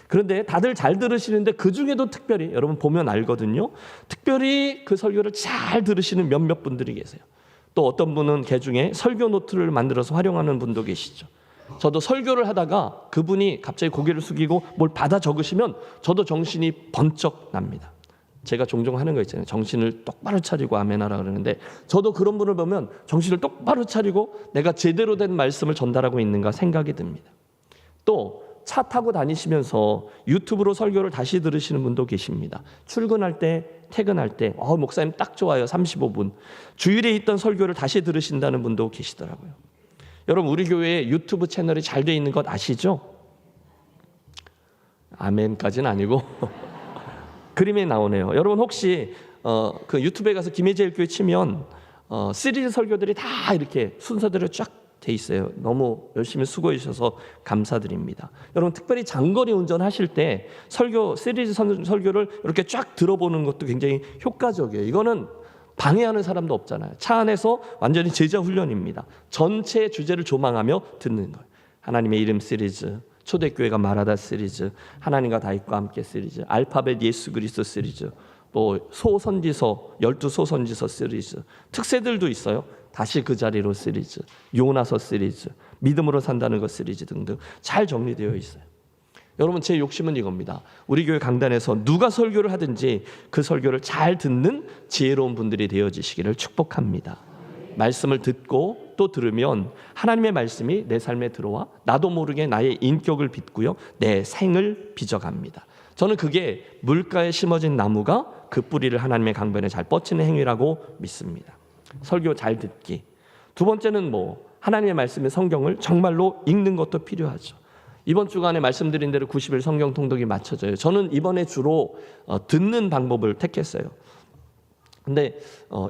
그런데 다들 잘 들으시는데 그 중에도 특별히 여러분 보면 알거든요. 특별히 그 설교를 잘 들으시는 몇몇 분들이 계세요. 또 어떤 분은 개중에 설교 노트를 만들어서 활용하는 분도 계시죠. 저도 설교를 하다가 그분이 갑자기 고개를 숙이고 뭘 받아 적으시면 저도 정신이 번쩍 납니다. 제가 종종 하는 거 있잖아요. 정신을 똑바로 차리고 아멘하라 그러는데 저도 그런 분을 보면 정신을 똑바로 차리고 내가 제대로 된 말씀을 전달하고 있는가 생각이 듭니다. 또 차 타고 다니시면서 유튜브로 설교를 다시 들으시는 분도 계십니다. 출근할 때, 퇴근할 때 목사님 딱 좋아요. 35분. 주일에 있던 설교를 다시 들으신다는 분도 계시더라고요. 여러분, 우리 교회에 유튜브 채널이 잘 돼 있는 것 아시죠? 아멘까지는 아니고 그림에 나오네요. 여러분 혹시 그 유튜브에 가서 김혜재일교회 치면 시리즈 설교들이 다 이렇게 순서대로 쫙 돼 있어요. 너무 열심히 수고해 주셔서 감사드립니다. 여러분 특별히 장거리 운전하실 때 시리즈 설교를 이렇게 쫙 들어보는 것도 굉장히 효과적이에요. 이거는 방해하는 사람도 없잖아요. 차 안에서 완전히 제자 훈련입니다. 전체 주제를 조망하며 듣는 거예요. 하나님의 이름 시리즈, 초대교회가 말하다 시리즈, 하나님과 다윗과 함께 시리즈, 알파벳 예수 그리스도 시리즈, 또 소선지서 12소선지서 시리즈, 특세들도 있어요. 다시 그 자리로 시리즈, 요나서 시리즈, 믿음으로 산다는 것 시리즈 등등 잘 정리되어 있어요. 여러분 제 욕심은 이겁니다. 우리 교회 강단에서 누가 설교를 하든지 그 설교를 잘 듣는 지혜로운 분들이 되어지시기를 축복합니다. 말씀을 듣고 또 들으면 하나님의 말씀이 내 삶에 들어와 나도 모르게 나의 인격을 빚고요, 내 생을 빚어갑니다. 저는 그게 물가에 심어진 나무가 그 뿌리를 하나님의 강변에 잘 뻗치는 행위라고 믿습니다. 설교 잘 듣기. 두 번째는 하나님의 말씀의 성경을 정말로 읽는 것도 필요하죠. 이번 주간에 말씀드린 대로 90일 성경 통독이 맞춰져요. 저는 이번에 주로 듣는 방법을 택했어요. 근데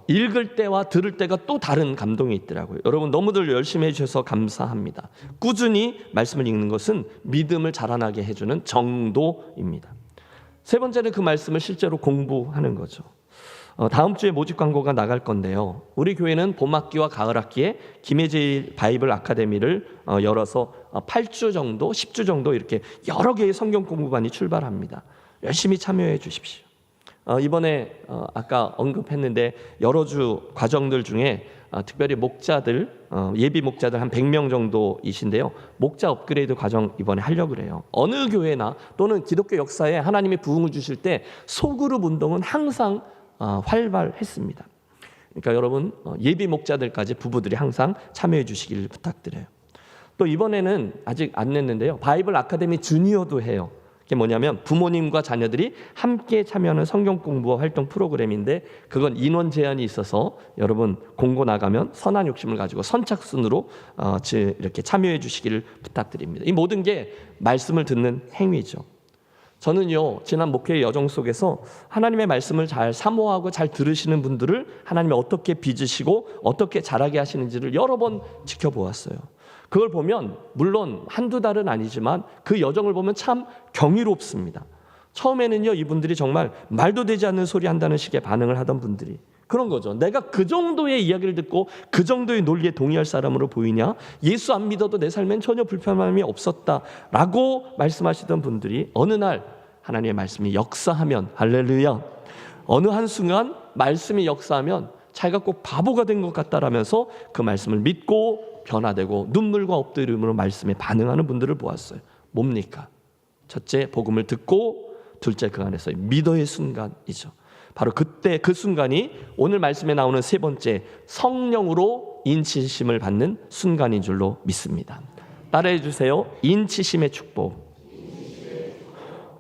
읽을 때와 들을 때가 또 다른 감동이 있더라고요. 여러분 너무들 열심히 해주셔서 감사합니다. 꾸준히 말씀을 읽는 것은 믿음을 자라나게 해주는 정도입니다. 세 번째는 그 말씀을 실제로 공부하는 거죠. 다음 주에 모집 광고가 나갈 건데요. 우리 교회는 봄학기와 가을학기에 김혜재일 바이블 아카데미를 열어서 8주 정도, 10주 정도 이렇게 여러 개의 성경 공부반이 출발합니다. 열심히 참여해 주십시오. 이번에 아까 언급했는데 여러 주 과정들 중에 특별히 목자들, 예비 목자들 한 100명 정도이신데요. 목자 업그레이드 과정 이번에 하려고 그래요. 어느 교회나 또는 기독교 역사에 하나님이 부흥을 주실 때 소그룹 운동은 항상 활발했습니다. 그러니까 여러분 예비 목자들까지 부부들이 항상 참여해 주시길 부탁드려요. 또 이번에는 아직 안 냈는데요. 바이블 아카데미 주니어도 해요. 그게 뭐냐면 부모님과 자녀들이 함께 참여하는 성경 공부와 활동 프로그램인데 그건 인원 제한이 있어서 여러분 공고 나가면 선한 욕심을 가지고 선착순으로 이렇게 참여해 주시기를 부탁드립니다. 이 모든 게 말씀을 듣는 행위죠. 저는요 지난 목회의 여정 속에서 하나님의 말씀을 잘 사모하고 잘 들으시는 분들을 하나님이 어떻게 빚으시고 어떻게 자라게 하시는지를 여러 번 지켜보았어요. 그걸 보면 물론 한두 달은 아니지만 그 여정을 보면 참 경이롭습니다. 처음에는요 이분들이 정말 말도 되지 않는 소리 한다는 식의 반응을 하던 분들이 그런 거죠. 내가 그 정도의 이야기를 듣고 그 정도의 논리에 동의할 사람으로 보이냐? 예수 안 믿어도 내 삶엔 전혀 불편함이 없었다라고 말씀하시던 분들이 어느 날 하나님의 말씀이 역사하면 할렐루야 어느 한순간 말씀이 역사하면 자기가 꼭 바보가 된 것 같다라면서 그 말씀을 믿고 변화되고 눈물과 엎드림으로 말씀에 반응하는 분들을 보았어요. 뭡니까? 첫째 복음을 듣고 둘째 그 안에서 믿어의 순간이죠. 바로 그때 그 순간이 오늘 말씀에 나오는 세 번째 성령으로 인치심을 받는 순간인 줄로 믿습니다. 따라해 주세요. 인치심의 축복.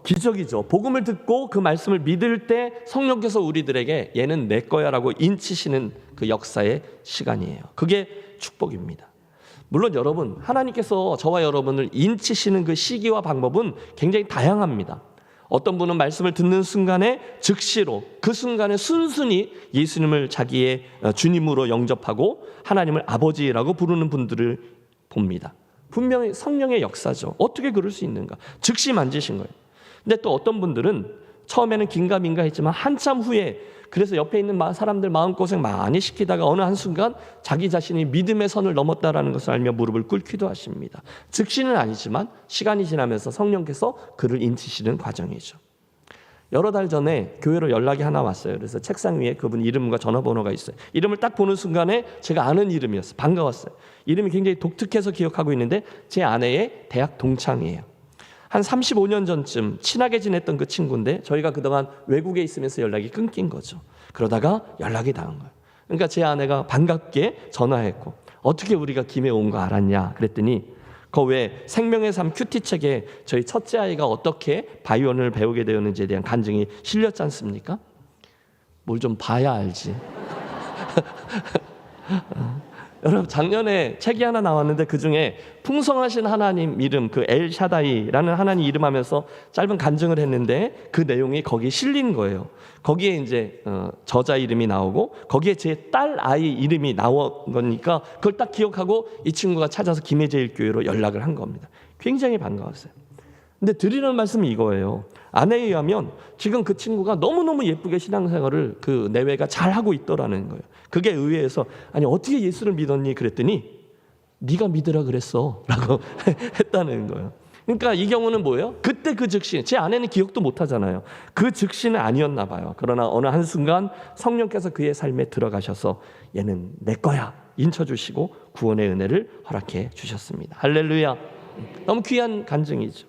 기적이죠. 복음을 듣고 그 말씀을 믿을 때 성령께서 우리들에게 얘는 내 거야라고 인치시는 그 역사의 시간이에요. 그게 축복입니다. 물론 여러분 하나님께서 저와 여러분을 인치시는 그 시기와 방법은 굉장히 다양합니다. 어떤 분은 말씀을 듣는 순간에 즉시로 그 순간에 순순히 예수님을 자기의 주님으로 영접하고 하나님을 아버지라고 부르는 분들을 봅니다. 분명히 성령의 역사죠. 어떻게 그럴 수 있는가? 즉시 만지신 거예요. 근데 또 어떤 분들은 처음에는 긴가민가 했지만 한참 후에 그래서 옆에 있는 사람들 마음고생 많이 시키다가 어느 한순간 자기 자신이 믿음의 선을 넘었다라는 것을 알며 무릎을 꿇기도 하십니다. 즉시는 아니지만 시간이 지나면서 성령께서 그를 인치시는 과정이죠. 여러 달 전에 교회로 연락이 하나 왔어요. 그래서 책상 위에 그분 이름과 전화번호가 있어요. 이름을 딱 보는 순간에 제가 아는 이름이었어요. 반가웠어요. 이름이 굉장히 독특해서 기억하고 있는데 제 아내의 대학 동창이에요. 한 35년 전쯤 친하게 지냈던 그 친구인데 저희가 그동안 외국에 있으면서 연락이 끊긴 거죠. 그러다가 연락이 닿은 거예요. 그러니까 제 아내가 반갑게 전화했고 어떻게 우리가 김해 온 거 알았냐 그랬더니 그 외 생명의 삶 큐티 책에 저희 첫째 아이가 어떻게 바이올린을 배우게 되었는지에 대한 간증이 실렸지 않습니까? 뭘 좀 봐야 알지. 여러분 작년에 책이 하나 나왔는데 그중에 풍성하신 하나님 이름 그 엘샤다이라는 하나님 이름 하면서 짧은 간증을 했는데 그 내용이 거기에 실린 거예요. 거기에 이제 저자 이름이 나오고 거기에 제 딸 아이 이름이 나온 거니까 그걸 딱 기억하고 이 친구가 찾아서 김해제일교회로 연락을 한 겁니다. 굉장히 반가웠어요. 근데 드리는 말씀이 이거예요. 아내에 의하면 지금 그 친구가 너무너무 예쁘게 신앙생활을 그 내외가 잘하고 있더라는 거예요. 그게 의외에서 아니 어떻게 예수를 믿었니? 그랬더니 네가 믿으라 그랬어 라고 했다는 거예요. 그러니까 이 경우는 뭐예요? 그때 그 즉시 제 아내는 기억도 못하잖아요. 그 즉시는 아니었나 봐요. 그러나 어느 한순간 성령께서 그의 삶에 들어가셔서 얘는 내 거야 인쳐주시고 구원의 은혜를 허락해 주셨습니다. 할렐루야. 너무 귀한 간증이죠.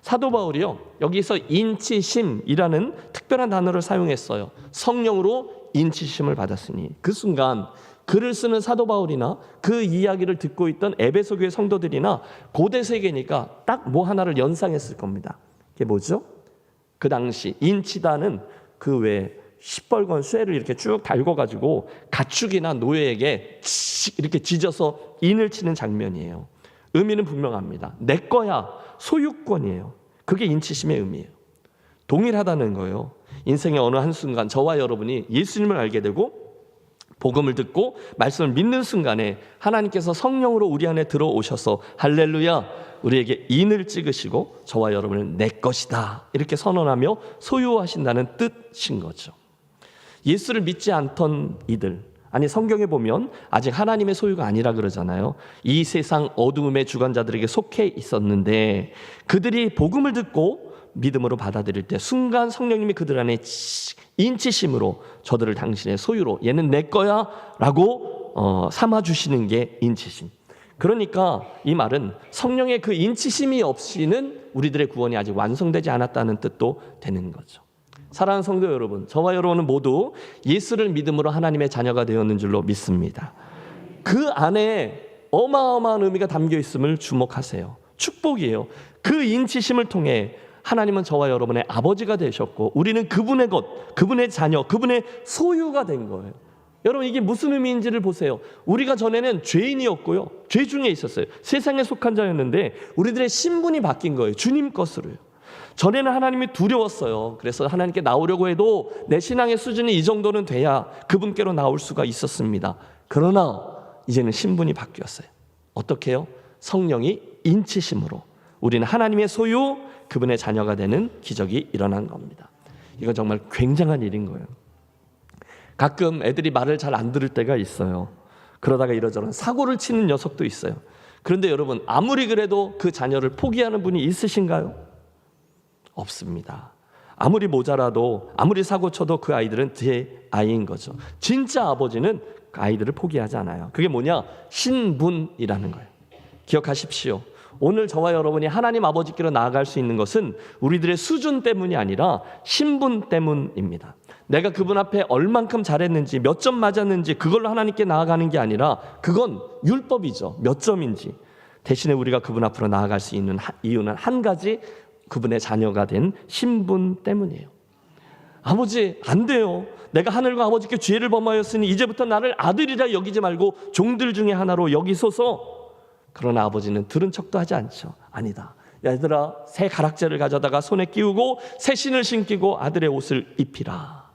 사도 바울이요 여기서 인치심이라는 특별한 단어를 사용했어요. 성령으로 인치심을 받았으니 그 순간 글을 쓰는 사도 바울이나 그 이야기를 듣고 있던 에베소 교회 성도들이나 고대 세계니까 딱 뭐 하나를 연상했을 겁니다. 그게 뭐죠? 그 당시 인치다는 그 외 시뻘건 쇠를 이렇게 쭉 달궈가지고 가축이나 노예에게 이렇게 찢어서 인을 치는 장면이에요. 의미는 분명합니다. 내 거야, 소유권이에요. 그게 인치심의 의미예요. 동일하다는 거예요. 인생의 어느 한순간 저와 여러분이 예수님을 알게 되고 복음을 듣고 말씀을 믿는 순간에 하나님께서 성령으로 우리 안에 들어오셔서 할렐루야, 우리에게 인을 찍으시고 저와 여러분을 내 것이다 이렇게 선언하며 소유하신다는 뜻인 거죠. 예수를 믿지 않던 이들, 아니 성경에 보면 아직 하나님의 소유가 아니라 그러잖아요. 이 세상 어두움의 주관자들에게 속해 있었는데 그들이 복음을 듣고 믿음으로 받아들일 때 순간 성령님이 그들 안에 인치심으로 저들을 당신의 소유로, 얘는 내 거야 라고 삼아주시는 게 인치심. 그러니까 이 말은 성령의 그 인치심이 없이는 우리들의 구원이 아직 완성되지 않았다는 뜻도 되는 거죠. 사랑하는 성도 여러분, 저와 여러분은 모두 예수를 믿음으로 하나님의 자녀가 되었는 줄로 믿습니다. 그 안에 어마어마한 의미가 담겨 있음을 주목하세요. 축복이에요. 그 인치심을 통해 하나님은 저와 여러분의 아버지가 되셨고 우리는 그분의 것, 그분의 자녀, 그분의 소유가 된 거예요. 여러분, 이게 무슨 의미인지를 보세요. 우리가 전에는 죄인이었고요, 죄 중에 있었어요. 세상에 속한 자였는데 우리들의 신분이 바뀐 거예요. 주님 것으로요. 전에는 하나님이 두려웠어요. 그래서 하나님께 나오려고 해도 내 신앙의 수준이 이 정도는 돼야 그분께로 나올 수가 있었습니다. 그러나 이제는 신분이 바뀌었어요. 어떻게 해요? 성령이 인치심으로 우리는 하나님의 소유, 그분의 자녀가 되는 기적이 일어난 겁니다. 이건 정말 굉장한 일인 거예요. 가끔 애들이 말을 잘 안 들을 때가 있어요. 그러다가 이러저런 사고를 치는 녀석도 있어요. 그런데 여러분, 아무리 그래도 그 자녀를 포기하는 분이 있으신가요? 없습니다. 아무리 모자라도, 아무리 사고 쳐도 그 아이들은 제 아이인 거죠. 진짜 아버지는 그 아이들을 포기하지 않아요. 그게 뭐냐? 신분이라는 거예요. 기억하십시오. 오늘 저와 여러분이 하나님 아버지께로 나아갈 수 있는 것은 우리들의 수준 때문이 아니라 신분 때문입니다. 내가 그분 앞에 얼만큼 잘했는지, 몇 점 맞았는지 그걸로 하나님께 나아가는 게 아니라 그건 율법이죠. 몇 점인지. 대신에 우리가 그분 앞으로 나아갈 수 있는 이유는 한 가지, 그분의 자녀가 된 신분 때문이에요. 아버지, 안 돼요. 내가 하늘과 아버지께 죄를 범하였으니 이제부터 나를 아들이라 여기지 말고 종들 중에 하나로 여기소서. 그러나 아버지는 들은 척도 하지 않죠. 아니다. 얘들아, 새 가락지를 가져다가 손에 끼우고 새 신을 신기고 아들의 옷을 입히라.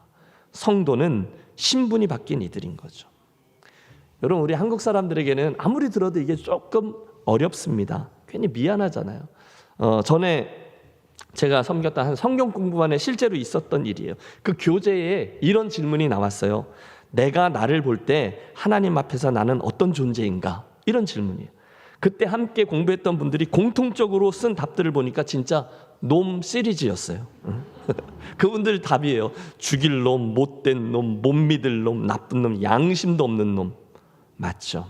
성도는 신분이 바뀐 이들인 거죠. 여러분, 우리 한국 사람들에게는 아무리 들어도 이게 조금 어렵습니다. 괜히 미안하잖아요. 전에 제가 섬겼던 한 성경 공부반에 실제로 있었던 일이에요. 그 교재에 이런 질문이 나왔어요. 내가 나를 볼 때 하나님 앞에서 나는 어떤 존재인가? 이런 질문이에요. 그때 함께 공부했던 분들이 공통적으로 쓴 답들을 보니까 진짜 놈 시리즈였어요. 그분들 답이에요. 죽일 놈, 못된 놈, 못 믿을 놈, 나쁜 놈, 양심도 없는 놈. 맞죠?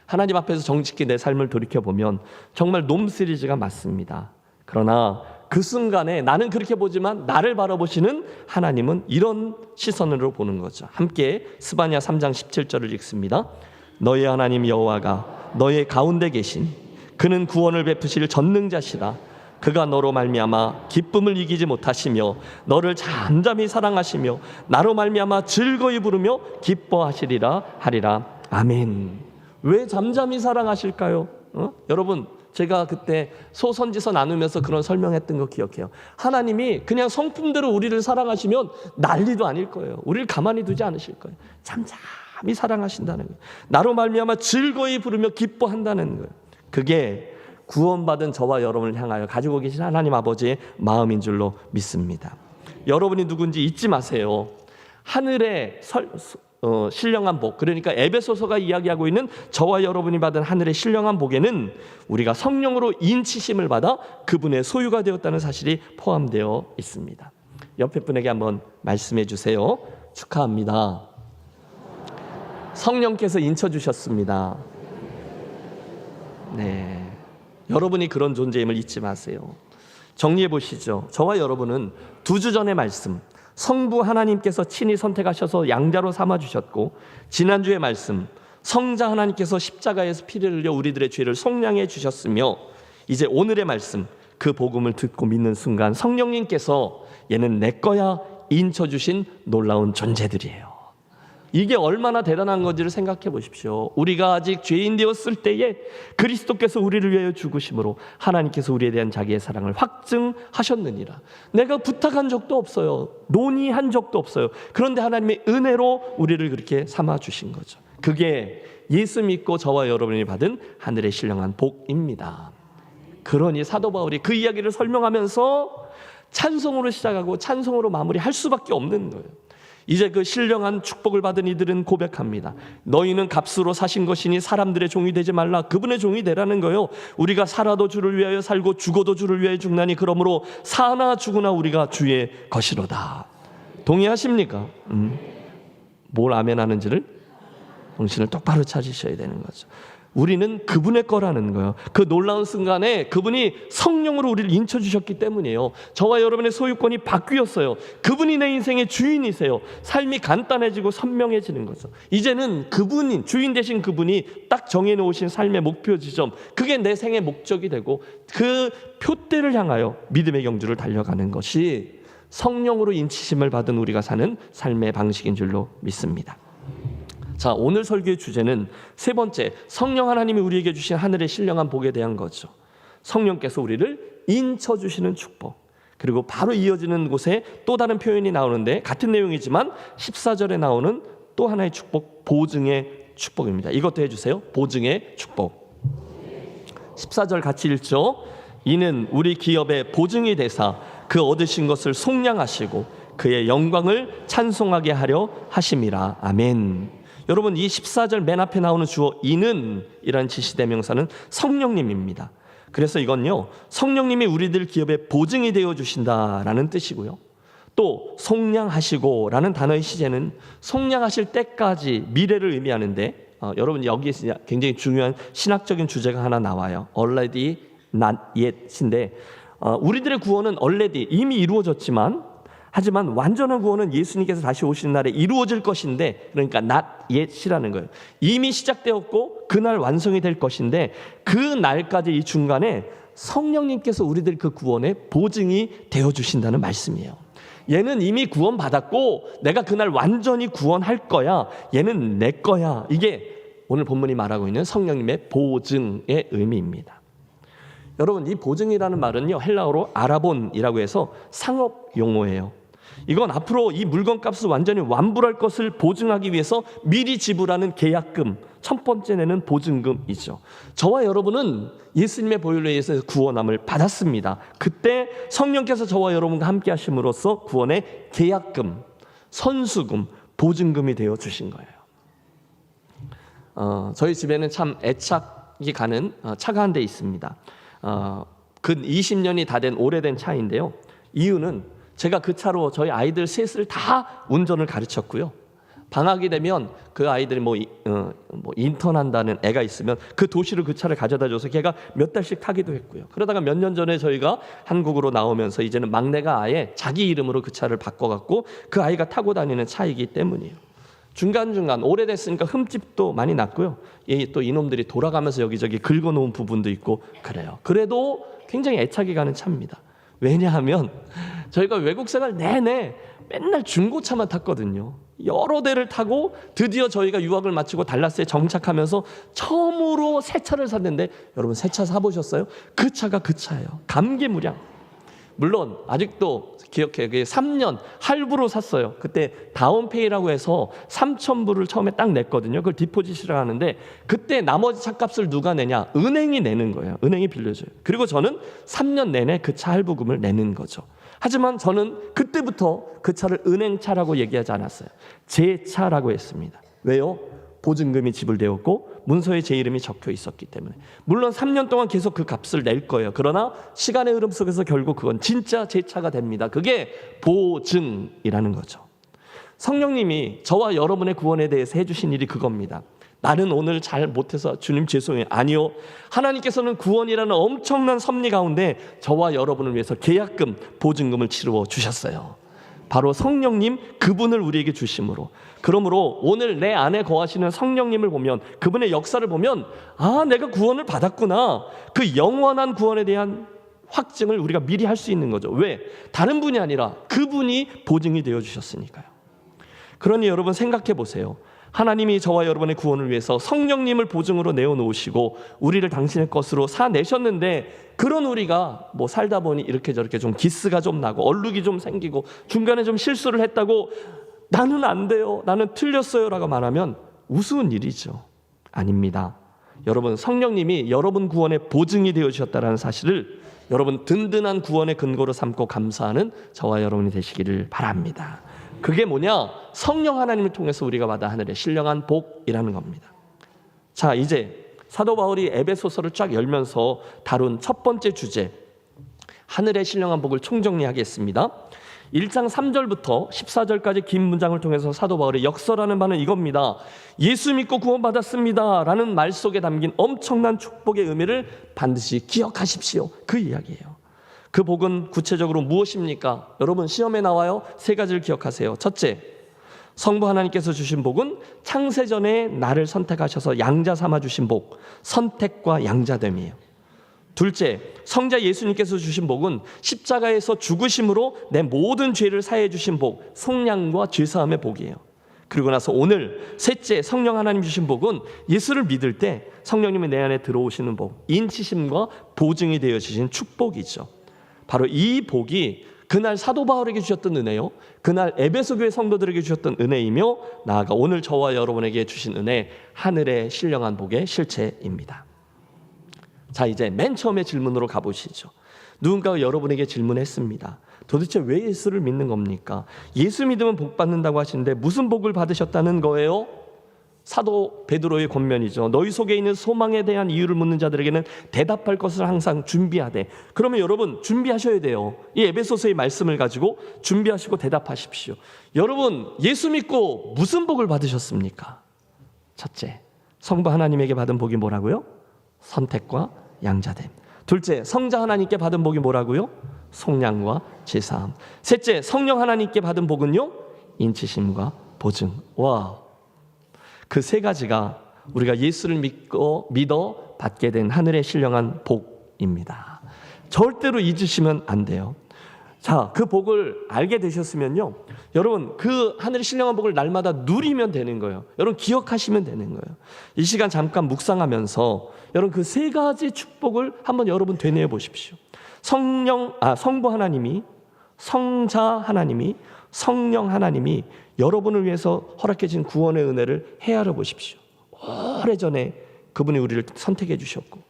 하나님 앞에서 정직히 내 삶을 돌이켜보면 정말 놈 시리즈가 맞습니다. 그러나 그 순간에 나는 그렇게 보지만 나를 바라보시는 하나님은 이런 시선으로 보는 거죠. 함께 스바냐 3장 17절을 읽습니다. 너의 하나님 여호와가 너의 가운데 계신 그는 구원을 베푸실 전능자시라. 그가 너로 말미암아 기쁨을 이기지 못하시며 너를 잠잠히 사랑하시며 나로 말미암아 즐거이 부르며 기뻐하시리라 하리라. 아멘. 왜 잠잠히 사랑하실까요? 여러분, 제가 그때 소선지서 나누면서 그런 설명했던 거 기억해요. 하나님이 그냥 성품대로 우리를 사랑하시면 난리도 아닐 거예요. 우리를 가만히 두지 않으실 거예요. 잠잠히 사랑하신다는 거예요. 나로 말미암아 즐거이 부르며 기뻐한다는 거예요. 그게 구원받은 저와 여러분을 향하여 가지고 계신 하나님 아버지의 마음인 줄로 믿습니다. 여러분이 누군지 잊지 마세요. 하늘의 신령한 복, 그러니까 에베소서가 이야기하고 있는 저와 여러분이 받은 하늘의 신령한 복에는 우리가 성령으로 인치심을 받아 그분의 소유가 되었다는 사실이 포함되어 있습니다. 옆에 분에게 한번 말씀해 주세요. 축하합니다. 성령께서 인쳐주셨습니다. 네, 여러분이 그런 존재임을 잊지 마세요. 정리해 보시죠. 저와 여러분은 2주 전의 말씀, 성부 하나님께서 친히 선택하셔서 양자로 삼아주셨고, 지난주의 말씀, 성자 하나님께서 십자가에서 피를 흘려 우리들의 죄를 속량해 주셨으며, 이제 오늘의 말씀, 그 복음을 듣고 믿는 순간 성령님께서 얘는 내 거야 인쳐주신 놀라운 존재들이에요. 이게 얼마나 대단한 건지를 생각해 보십시오. 우리가 아직 죄인 되었을 때에 그리스도께서 우리를 위하여 죽으심으로 하나님께서 우리에 대한 자기의 사랑을 확증하셨느니라. 내가 부탁한 적도 없어요. 논의한 적도 없어요. 그런데 하나님의 은혜로 우리를 그렇게 삼아 주신 거죠. 그게 예수 믿고 저와 여러분이 받은 하늘의 신령한 복입니다. 그러니 사도 바울이 그 이야기를 설명하면서 찬송으로 시작하고 찬송으로 마무리할 수밖에 없는 거예요. 이제 그 신령한 축복을 받은 이들은 고백합니다. 너희는 값으로 사신 것이니 사람들의 종이 되지 말라. 그분의 종이 되라는 거예요. 우리가 살아도 주를 위하여 살고 죽어도 주를 위하여 죽나니 그러므로 사나 죽으나 우리가 주의 것이로다. 동의하십니까? 뭘 아멘하는지를 정신을 똑바로 찾으셔야 되는 거죠. 우리는 그분의 거라는 거예요. 그 놀라운 순간에 그분이 성령으로 우리를 인쳐주셨기 때문이에요. 저와 여러분의 소유권이 바뀌었어요. 그분이 내 인생의 주인이세요. 삶이 간단해지고 선명해지는 거죠. 이제는 그분이 주인 되신 그분이 딱 정해놓으신 삶의 목표 지점, 그게 내 생의 목적이 되고 그 표대를 향하여 믿음의 경주를 달려가는 것이 성령으로 인치심을 받은 우리가 사는 삶의 방식인 줄로 믿습니다. 자, 오늘 설교의 주제는 세 번째, 성령 하나님이 우리에게 주신 하늘의 신령한 복에 대한 거죠. 성령께서 우리를 인쳐주시는 축복. 그리고 바로 이어지는 곳에 또 다른 표현이 나오는데 같은 내용이지만 14절에 나오는 또 하나의 축복, 보증의 축복입니다. 이것도 해주세요. 보증의 축복. 14절 같이 읽죠. 이는 우리 기업의 보증이 되사 그 얻으신 것을 속량하시고 그의 영광을 찬송하게 하려 하심이라. 아멘. 여러분, 이 14절 맨 앞에 나오는 주어 이는 이라는 지시대명사는 성령님입니다. 그래서 이건요, 성령님이 우리들 기업에 보증이 되어 주신다라는 뜻이고요. 또 속량하시고 라는 단어의 시제는 속량하실 때까지 미래를 의미하는데 여러분 여기에서 굉장히 중요한 신학적인 주제가 하나 나와요. already not yet인데 우리들의 구원은 already 이미 이루어졌지만 하지만 완전한 구원은 예수님께서 다시 오시는 날에 이루어질 것인데, 그러니까 not yet이라는 거예요. 이미 시작되었고 그날 완성이 될 것인데 그 날까지 이 중간에 성령님께서 우리들 그 구원의 보증이 되어주신다는 말씀이에요. 얘는 이미 구원받았고 내가 그날 완전히 구원할 거야. 얘는 내 거야. 이게 오늘 본문이 말하고 있는 성령님의 보증의 의미입니다. 여러분, 이 보증이라는 말은요, 헬라어로 아라본이라고 해서 상업 용어예요. 이건 앞으로 이 물건값을 완전히 완불할 것을 보증하기 위해서 미리 지불하는 계약금, 첫 번째는 보증금이죠. 저와 여러분은 예수님의 보혈로 의해서 구원함을 받았습니다. 그때 성령께서 저와 여러분과 함께 하심으로써 구원의 계약금, 선수금, 보증금이 되어 주신 거예요. 저희 집에는 참 애착이 가는 차가 한 대 있습니다. 근 20년이 다 된 오래된 차인데요. 이유는 제가 그 차로 저희 아이들 셋을 다 운전을 가르쳤고요. 방학이 되면 그 아이들이 인턴한다는 애가 있으면 그 도시로 그 차를 가져다 줘서 걔가 몇 달씩 타기도 했고요. 그러다가 몇 년 전에 저희가 한국으로 나오면서 이제는 막내가 아예 자기 이름으로 그 차를 바꿔갖고 그 아이가 타고 다니는 차이기 때문이에요. 중간중간 오래됐으니까 흠집도 많이 났고요. 또 이놈들이 돌아가면서 여기저기 긁어놓은 부분도 있고 그래요. 그래도 굉장히 애착이 가는 차입니다. 왜냐하면 저희가 외국 생활 내내 맨날 중고차만 탔거든요. 여러 대를 타고 드디어 저희가 유학을 마치고 달라스에 정착하면서 처음으로 새 차를 샀는데, 여러분 새 차 사보셨어요? 그 차가 그 차예요. 감개무량. 물론 아직도 기억해요. 그게 3년 할부로 샀어요. 그때 다운페이라고 해서 3,000불을 처음에 딱 냈거든요. 그걸 디포짓이라고 하는데 그때 나머지 차값을 누가 내냐? 은행이 내는 거예요. 은행이 빌려줘요. 그리고 저는 3년 내내 그 차 할부금을 내는 거죠. 하지만 저는 그때부터 그 차를 은행차라고 얘기하지 않았어요. 제 차라고 했습니다. 왜요? 보증금이 지불되었고 문서에 제 이름이 적혀 있었기 때문에. 물론 3년 동안 계속 그 값을 낼 거예요. 그러나 시간의 흐름 속에서 결국 그건 진짜 제 차가 됩니다. 그게 보증이라는 거죠. 성령님이 저와 여러분의 구원에 대해서 해주신 일이 그겁니다. 나는 오늘 잘 못해서 주님 죄송해요. 아니요. 하나님께서는 구원이라는 엄청난 섭리 가운데 저와 여러분을 위해서 계약금, 보증금을 치루어 주셨어요. 바로 성령님 그분을 우리에게 주심으로. 그러므로 오늘 내 안에 거하시는 성령님을 보면, 그분의 역사를 보면, 아, 내가 구원을 받았구나. 그 영원한 구원에 대한 확증을 우리가 미리 할 수 있는 거죠. 왜? 다른 분이 아니라 그분이 보증이 되어 주셨으니까요. 그러니 여러분 생각해 보세요. 하나님이 저와 여러분의 구원을 위해서 성령님을 보증으로 내어놓으시고 우리를 당신의 것으로 사내셨는데, 그런 우리가 뭐 살다 보니 이렇게 저렇게 좀 기스가 좀 나고 얼룩이 좀 생기고 중간에 좀 실수를 했다고 나는 안 돼요, 나는 틀렸어요 라고 말하면 우스운 일이죠. 아닙니다. 여러분, 성령님이 여러분 구원의 보증이 되어 주셨다는 사실을 여러분 든든한 구원의 근거로 삼고 감사하는 저와 여러분이 되시기를 바랍니다. 그게 뭐냐? 성령 하나님을 통해서 우리가 받아 하늘의 신령한 복이라는 겁니다. 자, 이제 사도 바울이 에베소서를 쫙 열면서 다룬 첫 번째 주제, 하늘의 신령한 복을 총정리하겠습니다. 1장 3절부터 14절까지 긴 문장을 통해서 사도 바울이 역설하는 바는 이겁니다. 예수 믿고 구원받았습니다 라는 말 속에 담긴 엄청난 축복의 의미를 반드시 기억하십시오. 그 이야기예요. 그 복은 구체적으로 무엇입니까? 여러분 시험에 나와요. 세 가지를 기억하세요. 첫째, 성부 하나님께서 주신 복은 창세전에 나를 선택하셔서 양자 삼아 주신 복, 선택과 양자됨이에요. 둘째, 성자 예수님께서 주신 복은 십자가에서 죽으심으로 내 모든 죄를 사해 주신 복, 속량과 죄사함의 복이에요. 그리고 나서 오늘 셋째, 성령 하나님 주신 복은 예수를 믿을 때 성령님이 내 안에 들어오시는 복, 인치심과 보증이 되어 주신 축복이죠. 바로 이 복이 그날 사도 바울에게 주셨던 은혜요, 그날 에베소 교회 성도들에게 주셨던 은혜이며, 나아가 오늘 저와 여러분에게 주신 은혜, 하늘의 신령한 복의 실체입니다. 자, 이제 맨 처음에 질문으로 가보시죠. 누군가가 여러분에게 질문했습니다. 도대체 왜 예수를 믿는 겁니까? 예수 믿으면 복 받는다고 하시는데 무슨 복을 받으셨다는 거예요? 사도 베드로의 권면이죠. 너희 속에 있는 소망에 대한 이유를 묻는 자들에게는 대답할 것을 항상 준비하되. 그러면 여러분 준비하셔야 돼요. 이 에베소서의 말씀을 가지고 준비하시고 대답하십시오. 여러분 예수 믿고 무슨 복을 받으셨습니까? 첫째, 성부 하나님에게 받은 복이 뭐라고요? 선택과 양자됨. 둘째, 성자 하나님께 받은 복이 뭐라고요? 속량과 제사함. 셋째, 성령 하나님께 받은 복은요? 인치심과 보증. 와, 그 세 가지가 우리가 예수를 믿어 받게 된 하늘의 신령한 복입니다. 절대로 잊으시면 안 돼요. 자, 그 복을 알게 되셨으면요, 여러분 그 하늘의 신령한 복을 날마다 누리면 되는 거예요. 여러분 기억하시면 되는 거예요. 이 시간 잠깐 묵상하면서 여러분 그 세 가지 축복을 한번 여러분 되뇌어 보십시오. 성부 하나님이, 성자 하나님이, 성령 하나님이 여러분을 위해서 허락해 주신 구원의 은혜를 헤아려 보십시오. 오래전에 그분이 우리를 선택해 주셨고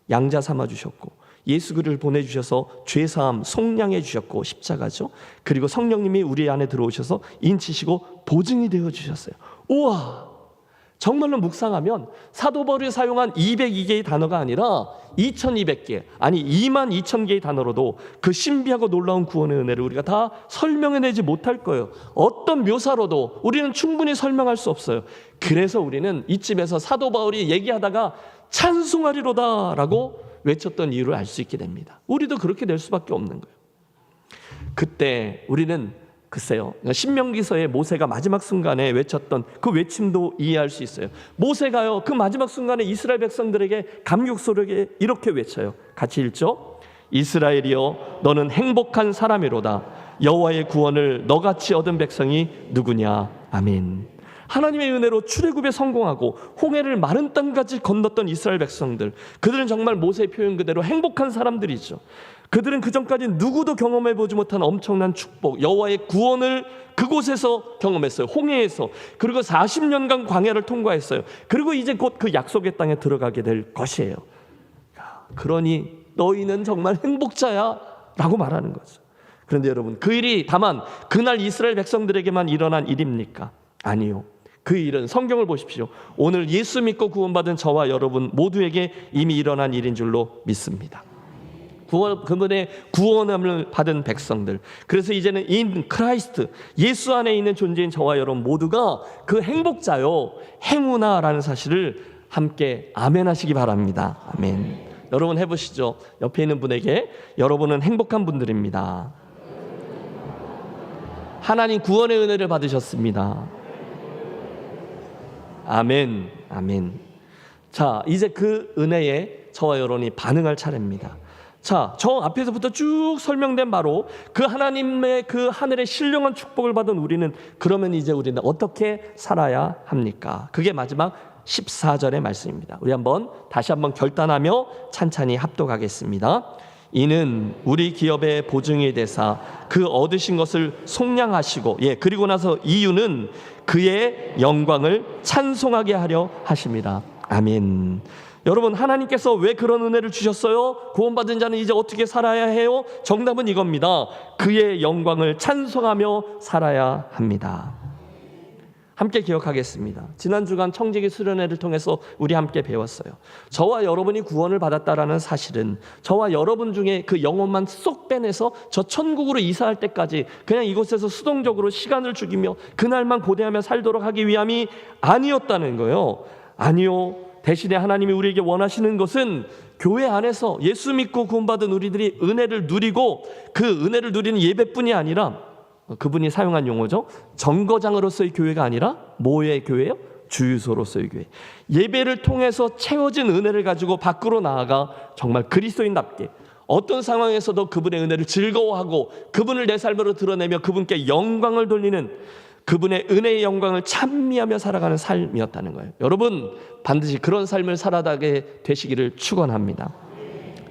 양자 삼아 주셨고 예수 그리스도를 보내주셔서 죄사함 속량해 주셨고 십자가죠. 그리고 성령님이 우리 안에 들어오셔서 인치시고 보증이 되어 주셨어요. 우와, 정말로 묵상하면 사도 바울이 사용한 202개의 단어가 아니라 2200개, 아니 22,000개의 단어로도 그 신비하고 놀라운 구원의 은혜를 우리가 다 설명해내지 못할 거예요. 어떤 묘사로도 우리는 충분히 설명할 수 없어요. 그래서 우리는 이쯤에서 사도 바울이 얘기하다가 찬송하리로다 라고 외쳤던 이유를 알 수 있게 됩니다. 우리도 그렇게 될 수밖에 없는 거예요. 그때 우리는 글쎄요, 신명기서의 모세가 마지막 순간에 외쳤던 그 외침도 이해할 수 있어요. 모세가요, 그 마지막 순간에 이스라엘 백성들에게 감격스럽게 이렇게 외쳐요. 같이 읽죠. 이스라엘이여, 너는 행복한 사람이로다. 여호와의 구원을 너같이 얻은 백성이 누구냐. 아멘. 하나님의 은혜로 출애굽에 성공하고 홍해를 마른 땅까지 건넜던 이스라엘 백성들, 그들은 정말 모세의 표현 그대로 행복한 사람들이죠. 그들은 그전까지 누구도 경험해보지 못한 엄청난 축복, 여호와의 구원을 그곳에서 경험했어요. 홍해에서. 그리고 40년간 광야를 통과했어요. 그리고 이제 곧 그 약속의 땅에 들어가게 될 것이에요. 그러니 너희는 정말 행복자야 라고 말하는 거죠. 그런데 여러분, 그 일이 다만 그날 이스라엘 백성들에게만 일어난 일입니까? 아니요. 그 일은 성경을 보십시오. 오늘 예수 믿고 구원받은 저와 여러분 모두에게 이미 일어난 일인 줄로 믿습니다. 그분의 구원함을 받은 백성들, 그래서 이제는 in 크라이스트, 예수 안에 있는 존재인 저와 여러분 모두가 그 행복자요, 행우나라는 사실을 함께 아멘 하시기 바랍니다. 아멘. 여러분 해보시죠. 옆에 있는 분에게 여러분은 행복한 분들입니다. 하나님 구원의 은혜를 받으셨습니다. 아멘. 아멘. 자, 이제 그 은혜에 저와 여러분이 반응할 차례입니다. 자, 저 앞에서부터 쭉 설명된 바로 그 하나님의 그 하늘의 신령한 축복을 받은 우리는 그러면 이제 우리는 어떻게 살아야 합니까? 그게 마지막 14절의 말씀입니다. 우리 다시 한번 결단하며 찬찬히 합독하겠습니다. 이는 우리 기업의 보증이 되사 그 얻으신 것을 속량하시고, 그리고 나서 이유는 그의 영광을 찬송하게 하려 하십니다. 아멘. 여러분, 하나님께서 왜 그런 은혜를 주셨어요? 구원받은 자는 이제 어떻게 살아야 해요? 정답은 이겁니다. 그의 영광을 찬송하며 살아야 합니다. 함께 기억하겠습니다. 지난 주간 청지기 수련회를 통해서 우리 함께 배웠어요. 저와 여러분이 구원을 받았다라는 사실은 저와 여러분 중에 그 영혼만 쏙 빼내서 저 천국으로 이사할 때까지 그냥 이곳에서 수동적으로 시간을 죽이며 그날만 고대하며 살도록 하기 위함이 아니었다는 거예요. 아니요. 대신에 하나님이 우리에게 원하시는 것은 교회 안에서 예수 믿고 구원받은 우리들이 은혜를 누리고 그 은혜를 누리는 예배뿐이 아니라, 그분이 사용한 용어죠, 정거장으로서의 교회가 아니라 뭐의 교회예요? 주유소로서의 교회. 예배를 통해서 채워진 은혜를 가지고 밖으로 나아가 정말 그리스도인답게 어떤 상황에서도 그분의 은혜를 즐거워하고 그분을 내 삶으로 드러내며 그분께 영광을 돌리는, 그분의 은혜의 영광을 찬미하며 살아가는 삶이었다는 거예요. 여러분, 반드시 그런 삶을 살아가게 되시기를 축원합니다.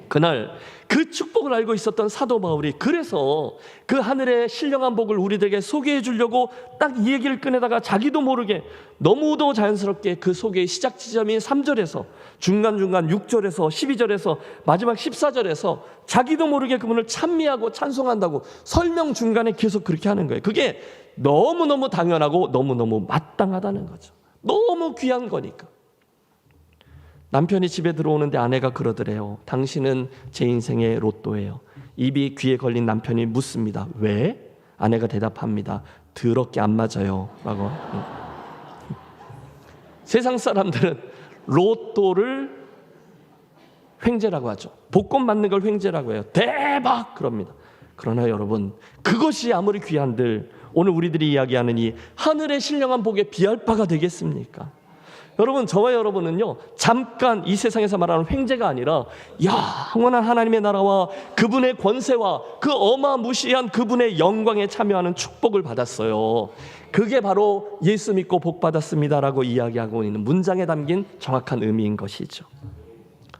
그날 그 축복을 알고 있었던 사도 바울이 그래서 그 하늘의 신령한 복을 우리들에게 소개해 주려고 딱 이 얘기를 꺼내다가 자기도 모르게 너무도 자연스럽게 그 소개의 시작 지점인 3절에서 중간중간 6절에서 12절에서 마지막 14절에서 자기도 모르게 그분을 찬미하고 찬송한다고 설명 중간에 계속 그렇게 하는 거예요. 그게 너무너무 당연하고 너무너무 마땅하다는 거죠. 너무 귀한 거니까. 남편이 집에 들어오는데 아내가 그러더래요. 당신은 제 인생의 로또예요. 입이 귀에 걸린 남편이 묻습니다. 왜? 아내가 대답합니다. 더럽게 안 맞아요 라고. 세상 사람들은 로또를 횡재라고 하죠. 복권 맞는 걸 횡재라고 해요. 대박! 그럽니다. 그러나 여러분, 그것이 아무리 귀한들 오늘 우리들이 이야기하는 이 하늘의 신령한 복에 비할 바가 되겠습니까? 여러분, 저와 여러분은요, 잠깐 이 세상에서 말하는 횡재가 아니라 영원한 하나님의 나라와 그분의 권세와 그 어마무시한 그분의 영광에 참여하는 축복을 받았어요. 그게 바로 예수 믿고 복 받았습니다라고 이야기하고 있는 문장에 담긴 정확한 의미인 것이죠.